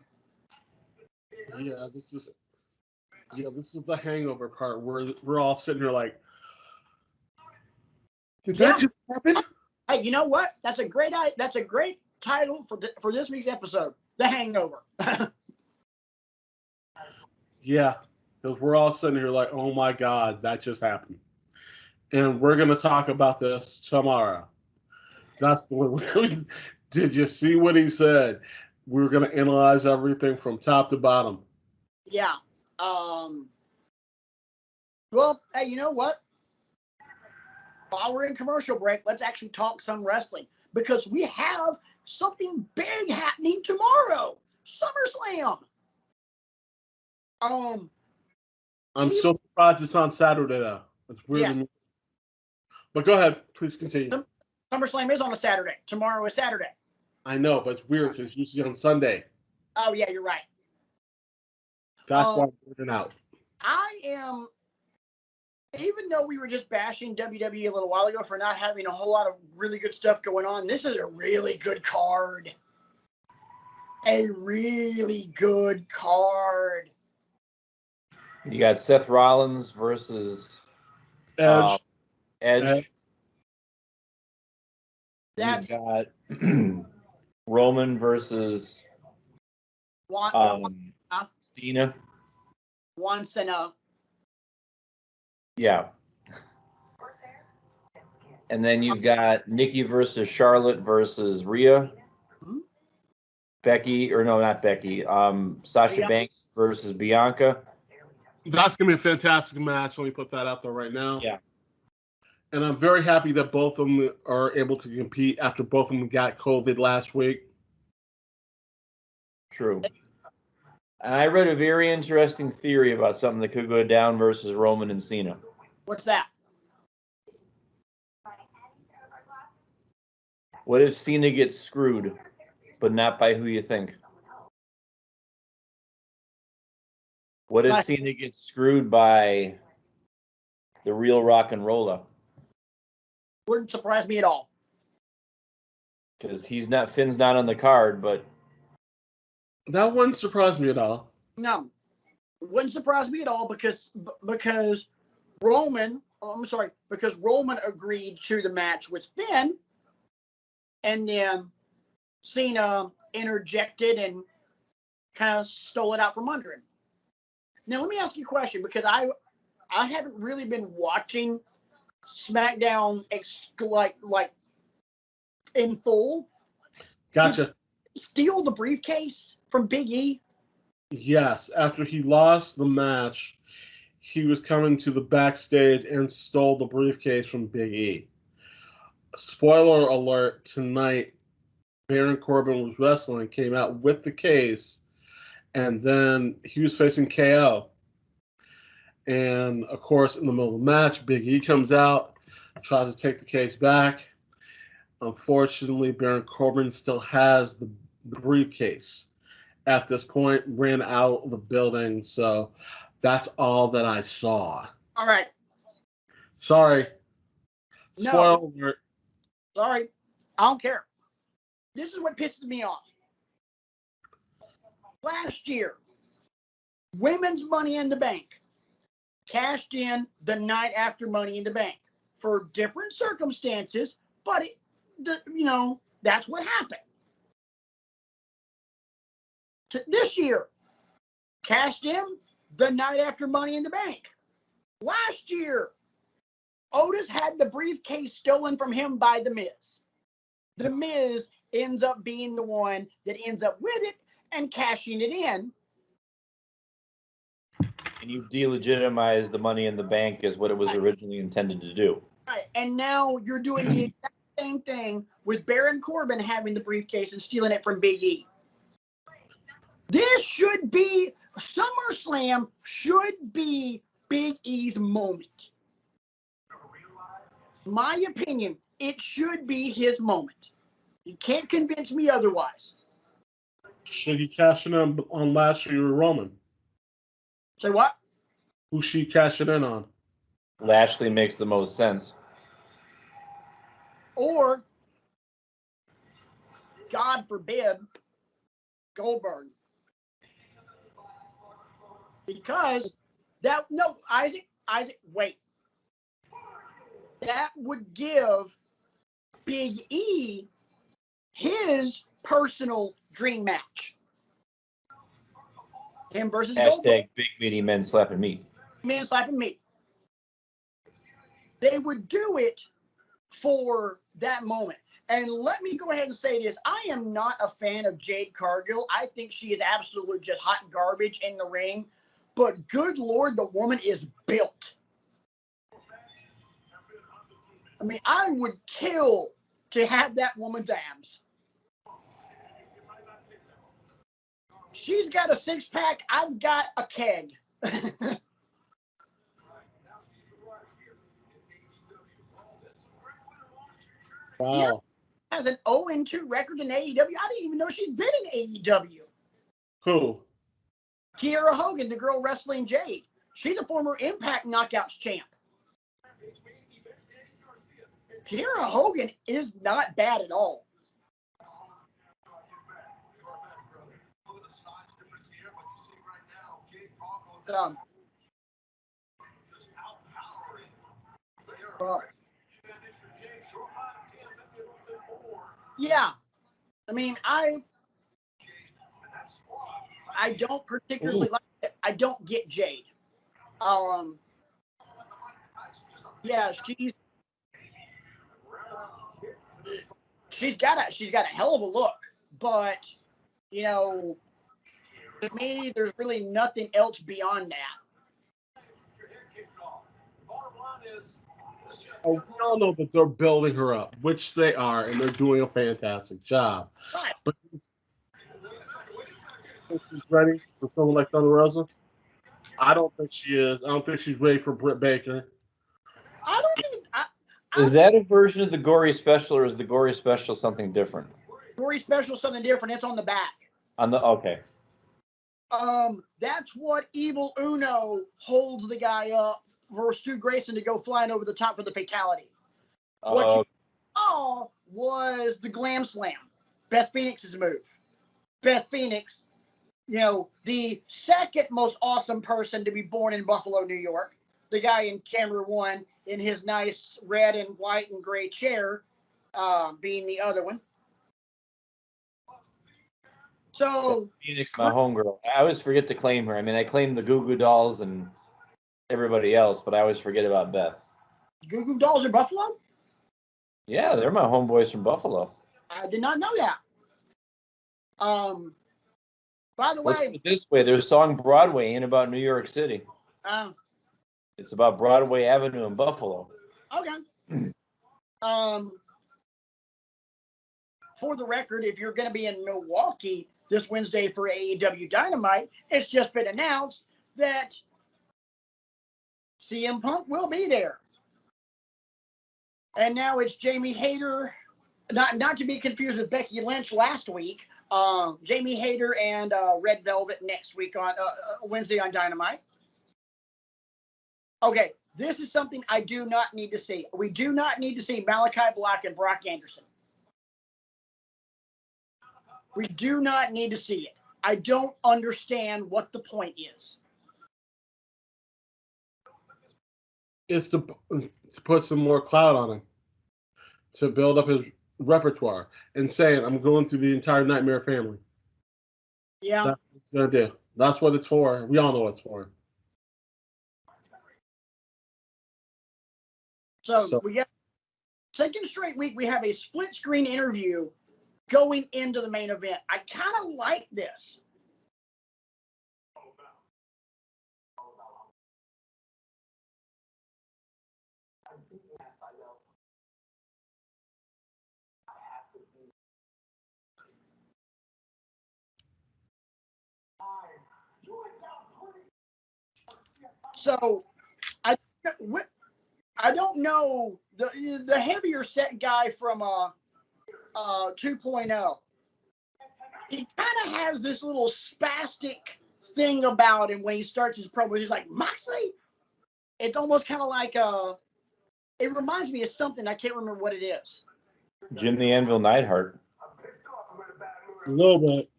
Yeah, this is the hangover part where we're all sitting here like, did that just happen? Hey, you know what? That's a great title for this week's episode, The Hangover. Yeah, because we're all sitting here like, oh my God, that just happened. And we're going to talk about this tomorrow. That's the did you see what he said? We're going to analyze everything from top to bottom. Yeah. Well, hey, you know what? While we're in commercial break, let's actually talk some wrestling because we have something big happening tomorrow. SummerSlam. I'm still surprised it's on Saturday though. It's weird to me. But go ahead, please continue. SummerSlam is on a Saturday. Tomorrow is Saturday. I know, but it's weird because it's usually on Sunday. Oh yeah, you're right. That's why I'm working out. I am. Even though we were just bashing WWE a little while ago for not having a whole lot of really good stuff going on, this is a really good card. A really good card. You got Seth Rollins versus Edge. Edge. You've got Roman versus Cena. Cena. Yeah. And then you've got Nikki versus Charlotte versus Rhea. Mhm. Becky, or no, not Becky. Sasha Bianca. Banks versus Bianca. That's gonna be a fantastic match. Let me put that out there right now. Yeah. And I'm very happy that both of them are able to compete after both of them got COVID last week. True. And I read a very interesting theory about something that could go down versus Roman and Cena. What's that? What if Cena gets screwed, but not by who you think? What if By- Cena gets screwed by the real rock and roller? Wouldn't surprise me at all. Because Finn's not on the card, but That wouldn't surprise me at all. No, it wouldn't surprise me at all because Roman. Oh, I'm sorry, because Roman agreed to the match with Finn, and then Cena interjected and kind of stole it out from under him. Now, let me ask you a question because I haven't really been watching SmackDown like in full. Gotcha. Steal the briefcase from Big E. Yes, after he lost the match, he was coming to the backstage and stole the briefcase from Big E. Spoiler alert, tonight, Baron Corbin was wrestling, came out with the case, and then he was facing KO. And of course, in the middle of the match, Big E comes out, tries to take the case back. Unfortunately, Baron Corbin still has the briefcase. At this point, ran out of the building, so that's all that I saw. All right. Sorry. No. Spoiler alert. Sorry. I don't care. This is what pisses me off. Last year, Women's Money in the Bank cashed in the night after Money in the Bank for different circumstances, but that's what happened. This year, cashed in the night after Money in the Bank. Last year, Otis had the briefcase stolen from him by The Miz. The Miz ends up being the one that ends up with it and cashing it in. and you delegitimize the Money in the Bank as what it was originally intended to do. Right. And now you're doing the exact same thing with Baron Corbin having the briefcase and stealing it from Big E. This should be SummerSlam should be Big E's moment. My opinion, it should be his moment. You can't convince me otherwise. Should he cash in on Lashley or Roman? Say what? Who should he cash it in on? Lashley makes the most sense. Or, God forbid, Goldberg. Because Isaac, wait. That would give Big E his personal dream match. Him versus Goldberg. Hashtag big meaty men slapping meat. Man slapping meat. They would do it for that moment. And let me go ahead and say this. I am not a fan of Jade Cargill. I think she is absolutely just hot garbage in the ring. But good Lord, the woman is built. I mean, I would kill to have that woman's abs. She's got a six-pack. I've got a keg. Wow. Has an 0-2 record in AEW. I didn't even know she'd been in AEW. Who? Kiera Hogan, the girl wrestling Jade. She's a former Impact Knockouts champ. Kiera Hogan is not bad at all. Yeah. I mean, I don't particularly like it. I don't get Jade. Yeah, she's got a hell of a look, but you know, to me, there's really nothing else beyond that. We all know that they're building her up, which they are, and they're doing a fantastic job. Right. But she's ready for someone like Thunder Rosa. I don't think she is. I don't think she's ready for Britt Baker. I don't even. Is that a version of the Gory Special, or is the Gory Special something different? Gory Special, something different. It's on the back. Okay. That's what Evil Uno holds the guy up for Stu Grayson to go flying over the top for the fatality. What you saw was the Glam Slam, Beth Phoenix's move. Beth Phoenix, you know, the second most awesome person to be born in Buffalo, New York. The guy in camera one in his nice red and white and gray chair, being the other one. So Phoenix, my homegirl. I always forget to claim her. I mean, I claim the Goo Goo Dolls and everybody else, but I always forget about Beth. Goo Goo Dolls are Buffalo? Yeah, they're my homeboys from Buffalo. I did not know that. By the Let's way, put it this way: their song Broadway ain't about New York City. It's about Broadway Avenue in Buffalo. Okay. For the record, if you're going to be in Milwaukee this Wednesday for AEW Dynamite, it's just been announced that CM Punk will be there. And now it's Jamie Hayter, not to be confused with Becky Lynch last week. Jamie Hayter and Red Velvet next week on Wednesday on Dynamite. Okay, this is something I do not need to see. We do not need to see Malachi Black and Brock Anderson. We do not need to see it. I don't understand what the point is. It's to put some more clout on him, to build up his repertoire, and saying, I'm going through the entire Nightmare family. Yeah. That's what it's going to do. That's what it's for. We all know what it's for. So we got second straight week. We have a split screen interview going into the main event. I kind of like this. So I don't know the heavier set guy from 2.0. He kind of has this little spastic thing about him when he starts his promo. He's like, Moxley? It's almost kind of like it reminds me of something. I can't remember what it is. Jim the Anvil Neidhart. A little bit.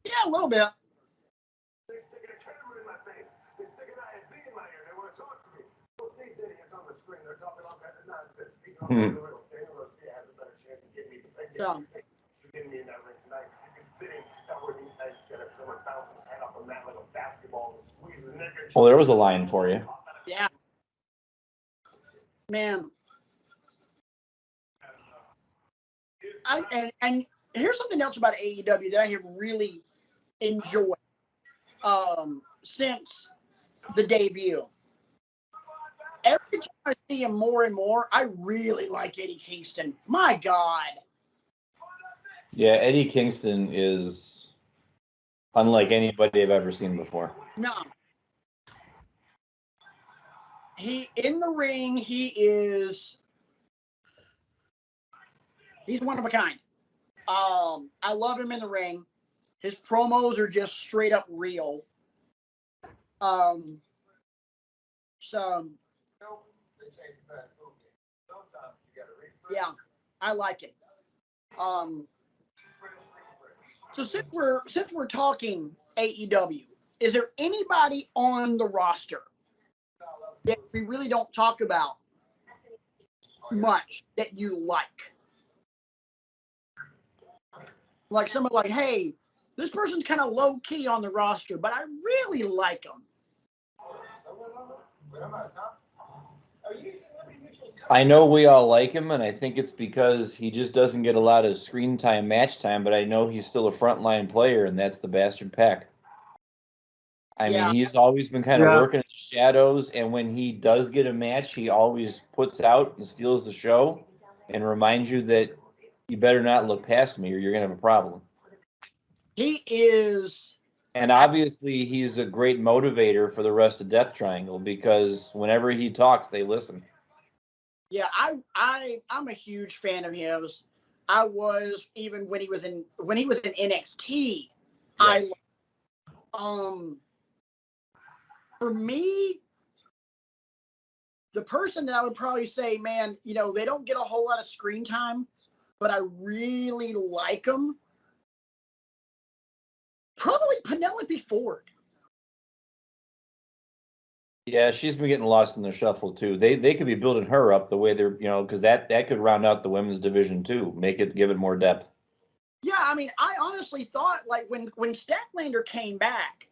Yeah, a little bit. They're sticking a camera in my face. They're sticking IFB in my ear. They want to talk to me. Look, these idiots on the screen, they're talking all kinds of nonsense. Speaking of the real thing, Garcia has a better chance of getting me in that ring tonight. It's fitting that we're the United Center. Someone bounces his head off the mat like a basketball and squeezes his neck. Well, there was a line for you. Yeah. Man. And here's something else about AEW that I have really enjoyed since the debut. Every time I see him more and more, I really like Eddie Kingston. My God. Yeah, Eddie Kingston is unlike anybody I've ever seen before. No. In the ring, he's one of a kind. I love him in the ring. His promos are just straight up real. Yeah, I like it. So since we're talking AEW, is there anybody on the roster that we really don't talk about much that you like? Like someone like, hey, this person's kind of low key on the roster, but I really like them. Are you using Liberty Mutual's I know we all like him, and I think it's because he just doesn't get a lot of screen time, match time, but I know he's still a frontline player, and that's the Bastard Pack. I mean, he's always been kind of Yeah. working in the shadows, and when he does get a match, he always puts out and steals the show and reminds you that you better not look past me or you're going to have a problem. He is. And obviously, he's a great motivator for the rest of Death Triangle because whenever he talks, they listen. Yeah, I'm a huge fan of his. I was even when he was in NXT. Yes. For me, the person that I would probably say, man, you know, they don't get a whole lot of screen time, but I really like them. Probably Penelope Ford. Yeah, she's been getting lost in the shuffle too. They could be building her up the way they're, because that could round out the women's division too, give it more depth. Yeah, I mean, I honestly thought like when Statlander came back,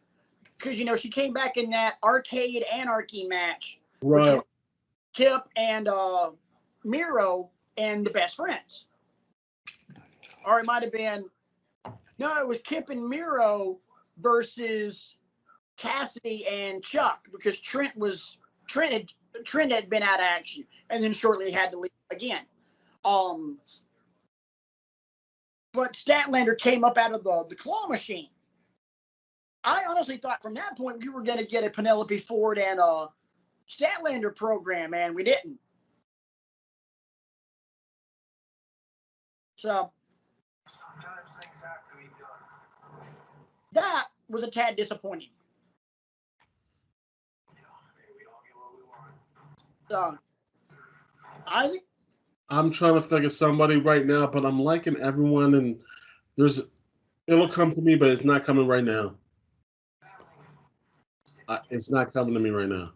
because she came back in that Arcade Anarchy match Right. between Kip and Miro and the Best Friends, or it might have been it was Kip and Miro versus Cassidy and Chuck because Trent had been out of action and then shortly had to leave again. But Statlander came up out of the claw machine. I honestly thought from that point we were going to get a Penelope Ford and a Statlander program, and we didn't. So that was a tad disappointing. So, Isaac? I'm trying to think of somebody right now, but I'm liking everyone, and it'll come to me, but it's not coming right now. It's not coming to me right now.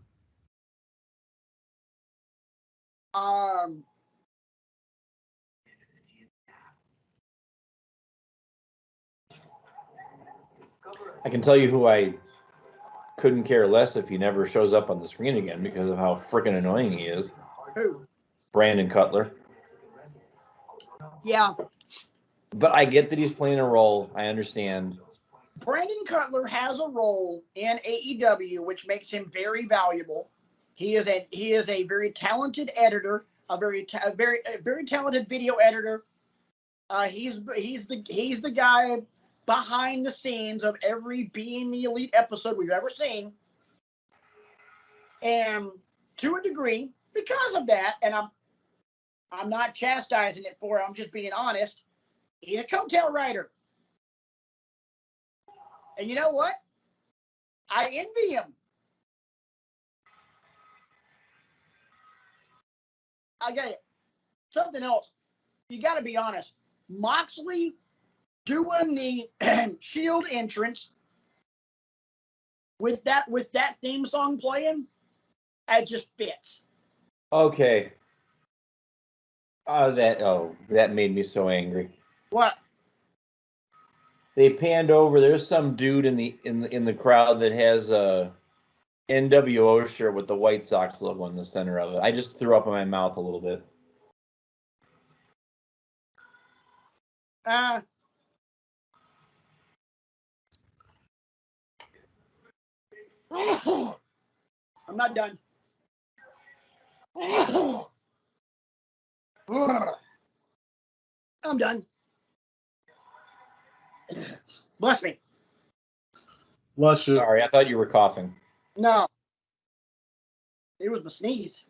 I can tell you who I couldn't care less if he never shows up on the screen again because of how freaking annoying he is. Who? Brandon Cutler. Yeah. But I get that he's playing a role. I understand. Brandon Cutler has a role in AEW, which makes him very valuable. He is a very talented editor, a very talented video editor. He's the guy behind the scenes of every Being the Elite episode we've ever seen, and to a degree, because of that, and I'm not chastising it for it, I'm just being honest. He's a coattail writer. And you know what? I envy him. I got it. Something else. You got to be honest. Moxley doing the Shield entrance with that theme song playing, it just fits. Okay. That made me so angry. What? They panned over. There's some dude in the crowd that has a NWO shirt with the White Sox logo in the center of it. I just threw up in my mouth a little bit. I'm not done. I'm done. Bless me. Bless you. Sorry, I thought you were coughing. No. It was my sneeze.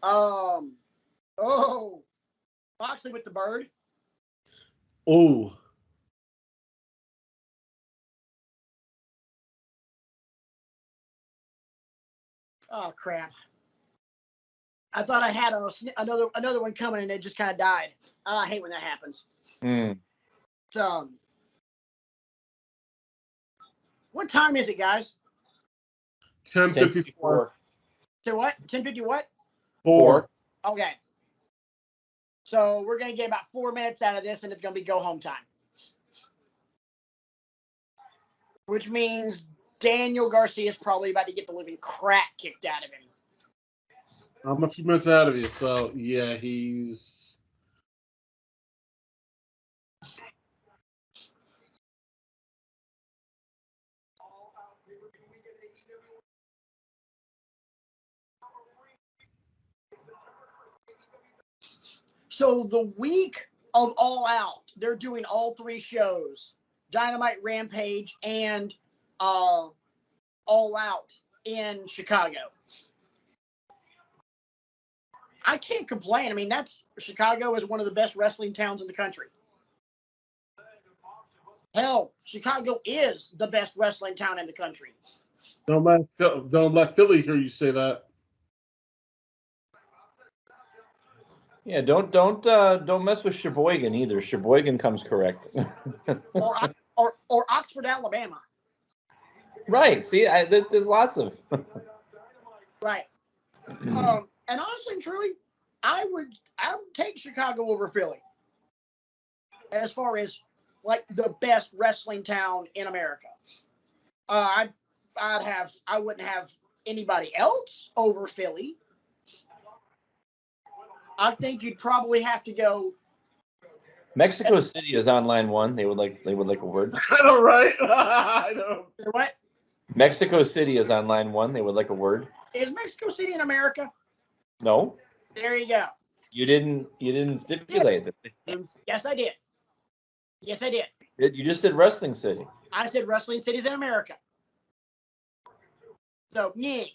Oh. Moxley with the bird. Oh. Oh crap! I thought I had another one coming, and it just kind of died. I hate when that happens. So, what time is it, guys? 10:54. So what? 10:50 what? 4. Okay. So we're gonna get about 4 minutes out of this, and it's gonna be go home time, which means Daniel Garcia is probably about to get the living crap kicked out of him. I'm a few minutes ahead of you, so yeah, he's. So the week of All Out, they're doing all three shows: Dynamite, Rampage, and All Out in Chicago. I can't complain. I mean, Chicago is one of the best wrestling towns in the country. Hell, Chicago is the best wrestling town in the country. Don't let Philly hear you say that. Yeah, don't mess with Sheboygan either. Sheboygan comes correct. or Oxford, Alabama. Right. See, there's lots of. Right. And honestly and truly, I would take Chicago over Philly as far as like the best wrestling town in America. I wouldn't have anybody else over Philly. I think you'd probably have to go. Mexico City is on line one. They would like a word. I know, right? I know. What? Mexico City is on line one. They would like a word. Is Mexico City in America? No. There you go. You didn't stipulate that. Yes, I did. Yes, I did. You just said Wrestling City. I said wrestling cities in America. So, yeah.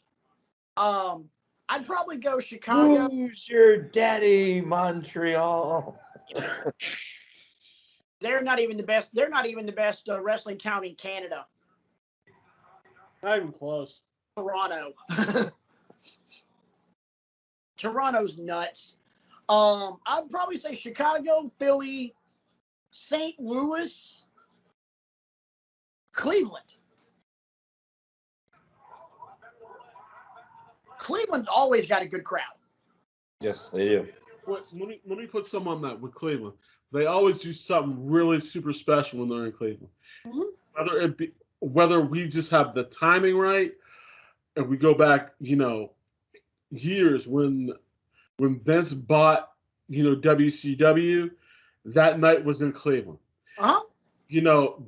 I'd probably go Chicago. Who's your daddy, Montreal? They're not even the best. They're not even the best wrestling town in Canada. Not even close. Toronto. Toronto's nuts. I'd probably say Chicago, Philly, St. Louis, Cleveland. Cleveland's always got a good crowd. Yes, they do. Let me put some on that with Cleveland. They always do something really super special when they're in Cleveland. Mm-hmm. Whether we just have the timing right, and we go back, years when Vince bought, WCW, that night was in Cleveland. Uh-huh.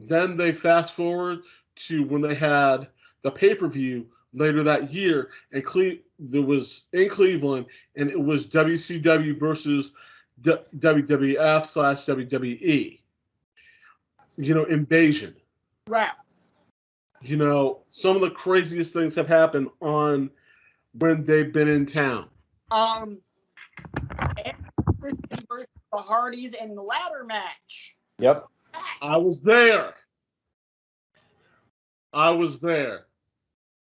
Then they fast forward to when they had the pay-per-view later that year, and there was in Cleveland, and it was WCW versus WWF/WWE. Invasion. Right. Some of the craziest things have happened on when they've been in town. Versus the Hardys in the ladder match. Yep. I was there.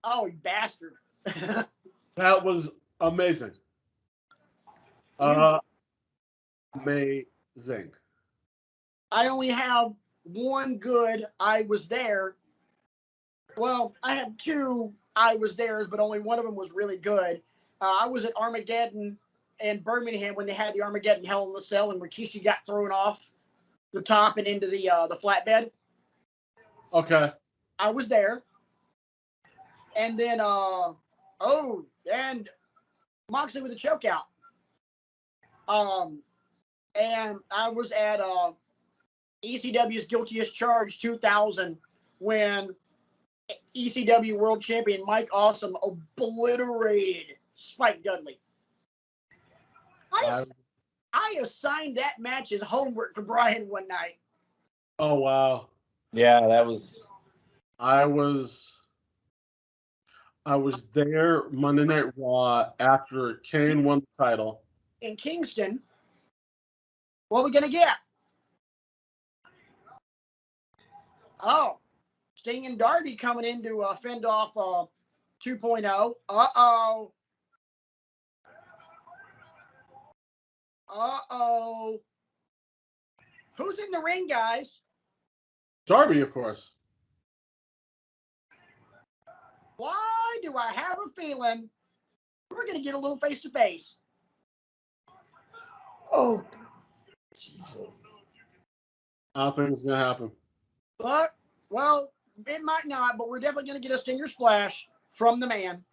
Oh, you bastard. That was amazing. Amazing. I only have one good I was there. Well, I have two I was there, but only one of them was really good. I was at Armageddon in Birmingham when they had the Armageddon Hell in the Cell and Rikishi got thrown off the top and into the flatbed. Okay. I was there. And then and Moxley with a choke out. And I was at ECW's Guilty as Charged 2000 when ECW World Champion Mike Awesome obliterated Spike Dudley. I assigned that match as homework for Brian one night. Oh, wow. Yeah, that was. I was there Monday Night Raw after Kane won the title. In Kingston. What are we going to get? Oh, Sting and Darby coming in to fend off 2.0. Uh-oh. Uh-oh. Who's in the ring, guys? Darby, of course. Why do I have a feeling we're going to get a little face-to-face? Oh, Jesus. I don't think it's going to happen. But, well, it might not, but we're definitely going to get a Stinger Splash from the man.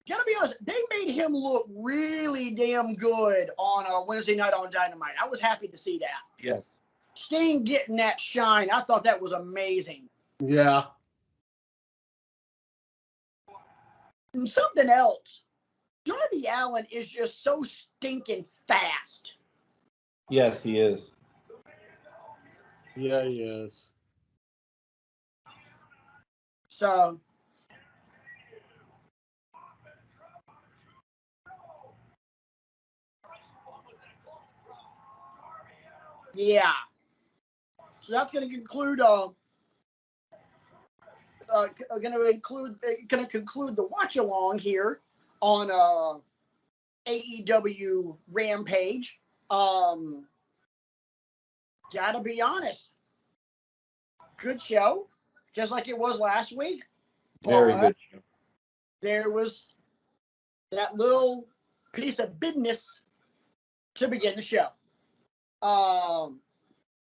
gotta be honest, they made him look really damn good on a Wednesday night on Dynamite. I was happy to see that. Yes. Sting getting that shine, I thought that was amazing. Yeah. And something else, Darby Allin is just so stinking fast. Yes, he is. Yeah, he is. So, yeah. So that's going to conclude. Going to conclude the watch along here on AEW Rampage. Gotta be honest, good show, just like it was last week. Very But good show. there was that little piece of business to begin the show.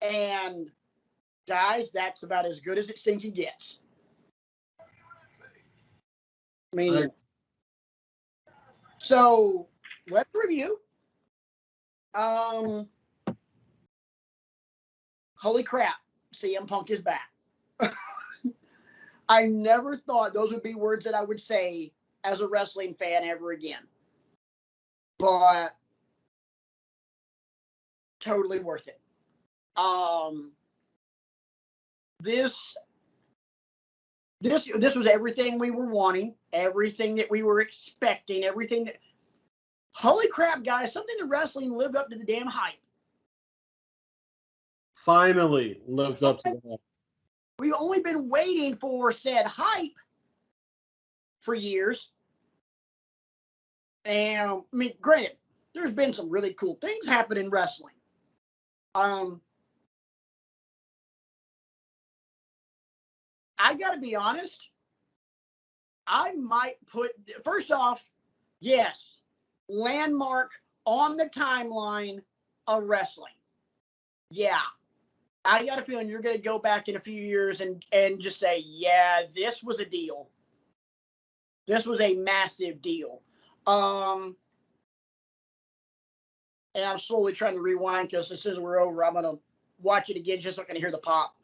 And guys, that's about as good as it stinking gets. I mean, so let's review. Holy crap, CM Punk is back. I never thought those would be words that I would say as a wrestling fan ever again. But totally worth it. This was everything we were wanting, everything that we were expecting, everything that. Holy crap, guys! Something to wrestling lived up to the damn hype. Finally lived up to that. We've only been waiting for said hype for years. And I mean, granted, there's been some really cool things happen in wrestling. I gotta be honest. I might put, first off, yes, landmark on the timeline of wrestling. Yeah. I got a feeling you're going to go back in a few years and just say, yeah, this was a deal. This was a massive deal. And I'm slowly trying to rewind because as soon as we're over, I'm going to watch it again just so I can hear the pop.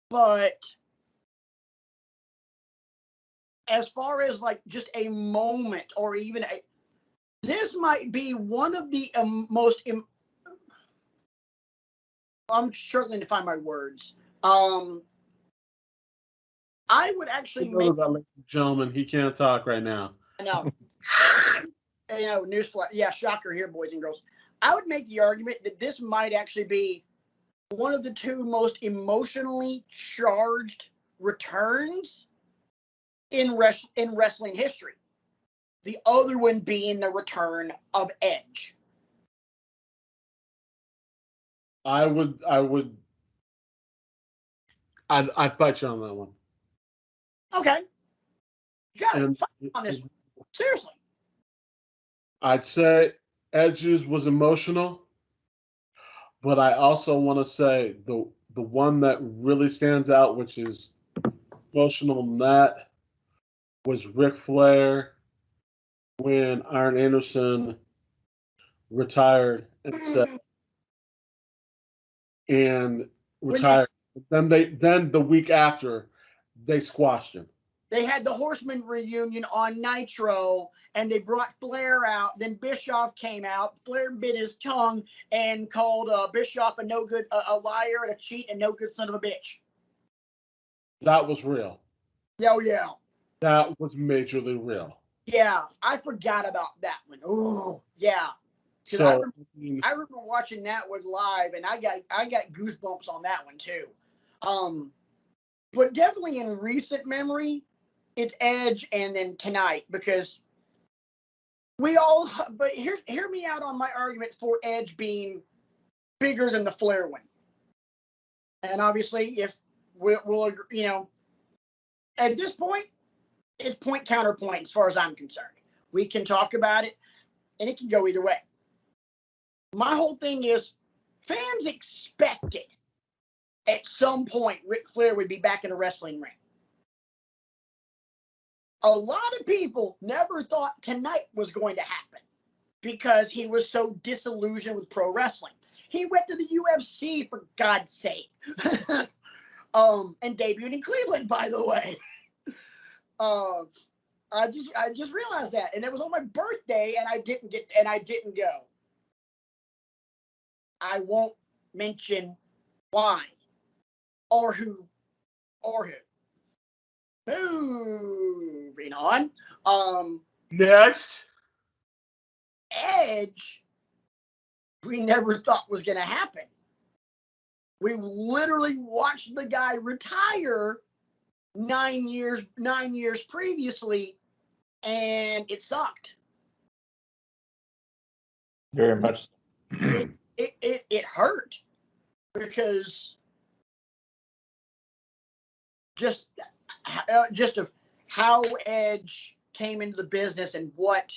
But as far as like just a moment or even this might be one of the most I'm struggling to find my words. I would actually make. Ladies and gentlemen, he can't talk right now. I know. Newsflash. Yeah, shocker here, boys and girls. I would make the argument that this might actually be one of the two most emotionally charged returns in wrestling history. The other one being the return of Edge. I'd fight you on that one. Okay. Got it. And Fight on this one. Seriously. I'd say Edge's was emotional, but I also want to say the one that really stands out, which is emotional in that, was Ric Flair when Arn Anderson retired and retired. Then the week after they squashed him. They had the Horseman reunion on Nitro, and they brought Flair out. Then Bischoff came out. Flair bit his tongue and called Bischoff a no good, a liar and a cheat and no good son of a bitch. That was real. Oh yeah. That was majorly real. Yeah, I forgot about that one. Oh yeah. So I remember watching that one live, and I got goosebumps on that one too. But definitely in recent memory, it's Edge and then tonight because but hear me out on my argument for Edge being bigger than the Flair one. And obviously, if we'll at this point, it's point counterpoint as far as I'm concerned. We can talk about it, and it can go either way. My whole thing is fans expected at some point Ric Flair would be back in a wrestling ring. a lot of people never thought tonight was going to happen because he was so disillusioned with pro wrestling. He went to the UFC, for God's sake. And debuted in Cleveland, by the way. I just realized that, and it was on my birthday, and I didn't go. I won't mention why or who. Moving on. Next. Edge, we never thought was going to happen. We literally watched the guy retire 9 years previously, and it sucked. Very much. It hurt because just of how Edge came into the business and what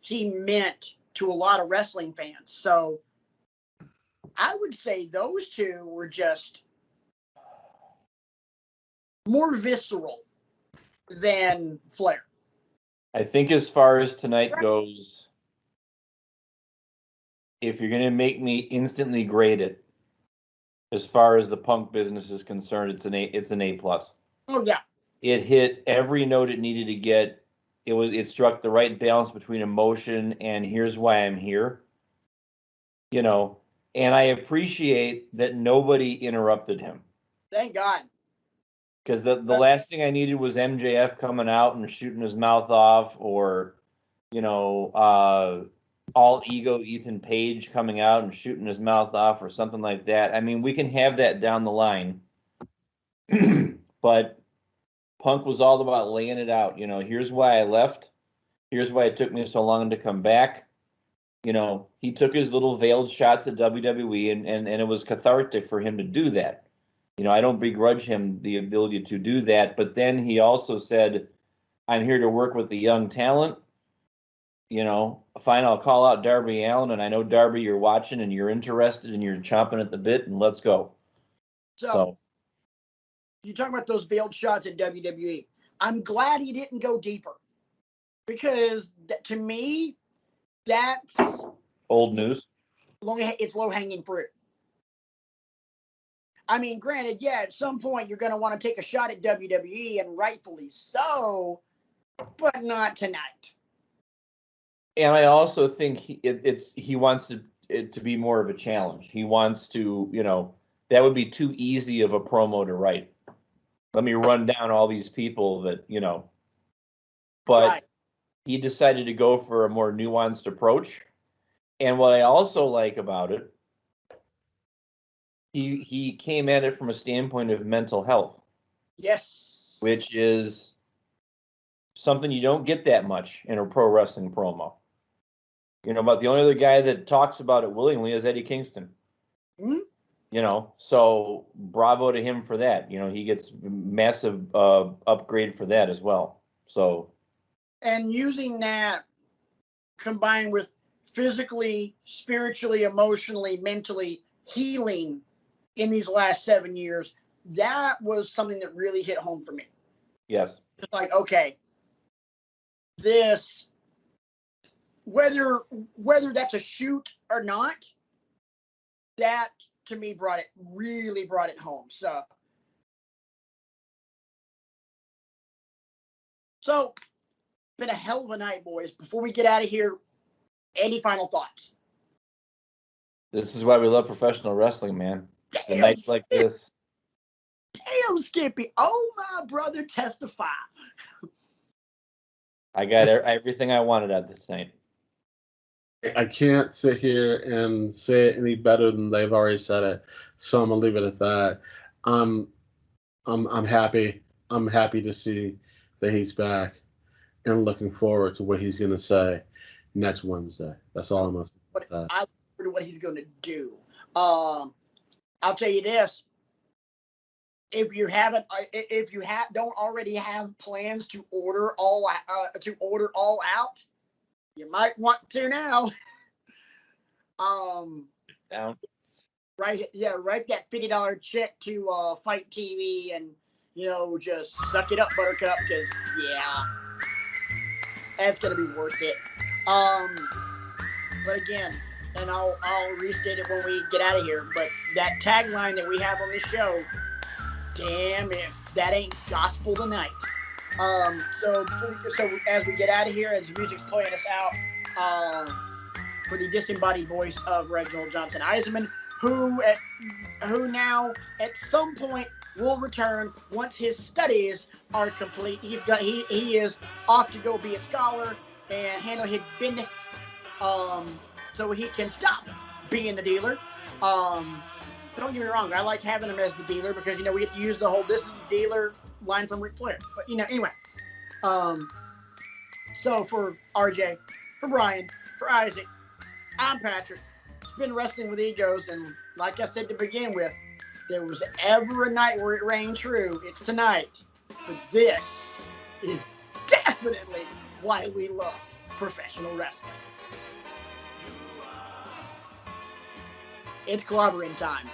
he meant to a lot of wrestling fans. So I would say those two were just more visceral than Flair. I think as far as tonight goes, if you're going to make me instantly grade it, as far as the Punk business is concerned, it's an A+. Oh yeah. It hit every note it needed to get. It struck the right balance between emotion and here's why I'm here. You know, and I appreciate that nobody interrupted him. Thank God. Because the last thing I needed was MJF coming out and shooting his mouth off, or, you know, all ego Ethan Page coming out and shooting his mouth off, or something like that. I mean, we can have that down the line. But Punk was all about laying it out. You know, here's why I left. Here's why it took me so long to come back. You know, he took his little veiled shots at WWE, and it was cathartic for him to do that. You know, I don't begrudge him the ability to do that. But then he also said, I'm here to work with the young talent. You know, fine, I'll call out Darby Allin, and I know, Darby, you're watching and you're interested and you're chomping at the bit, and let's go. So you talking about those veiled shots at WWE. I'm glad he didn't go deeper, because to me, that's old news. It's low-hanging fruit. I mean, granted, yeah, at some point you're going to want to take a shot at WWE, and rightfully so, but not tonight. And I also think he wants it to be more of a challenge. He wants to, you know, that would be too easy of a promo to write. Let me run down all these people that, you know. But right. He decided to go for a more nuanced approach. And what I also like about it, he came at it from a standpoint of mental health. Yes. Which is something you don't get that much in a pro wrestling promo. You know, but the only other guy that talks about it willingly is Eddie Kingston. Mm-hmm. You know, so bravo to him for that. You know, he gets massive upgrade for that as well. So, and using that combined with physically, spiritually, emotionally, mentally healing in these last 7 years, that was something that really hit home for me. Yes. It's like, okay, this, whether that's a shoot or not, that to me really brought it home. So been a hell of a night, boys. Before we get out of here, any final thoughts? This is why we love professional wrestling, man. The nights like this. Damn, Skippy. Oh, my brother, testify. I got everything I wanted out this night. I can't sit here and say it any better than they've already said it, so I'm gonna leave it at that. I'm happy. I'm happy to see that he's back, and looking forward to what he's gonna say next Wednesday. That's all I'm gonna say. I look forward to what he's gonna do. I'll tell you this: if you don't already have plans to order all out, you might want to now. Down. Right, yeah, write that $50 check to Fight TV, and just suck it up, Buttercup, because That's gonna be worth it. But again, and I'll restate it when we get out of here. But that tagline that we have on this show, damn if that ain't gospel tonight. So as we get out of here, as the music's playing us out, for the disembodied voice of Reginald Johnson Eisenman, who now at some point will return once his studies are complete. He is off to go be a scholar and handle his business, so he can stop being the dealer. Don't get me wrong, I like having him as the dealer because we get to use the whole "this is the dealer" line from Ric Flair. But anyway. So for RJ, for Brian, for Isaac, I'm Patrick. It's been Wrestling with Egos, and like I said to begin with, there was ever a night where it rang true, it's tonight. But this is definitely why we love professional wrestling. It's clobbering time.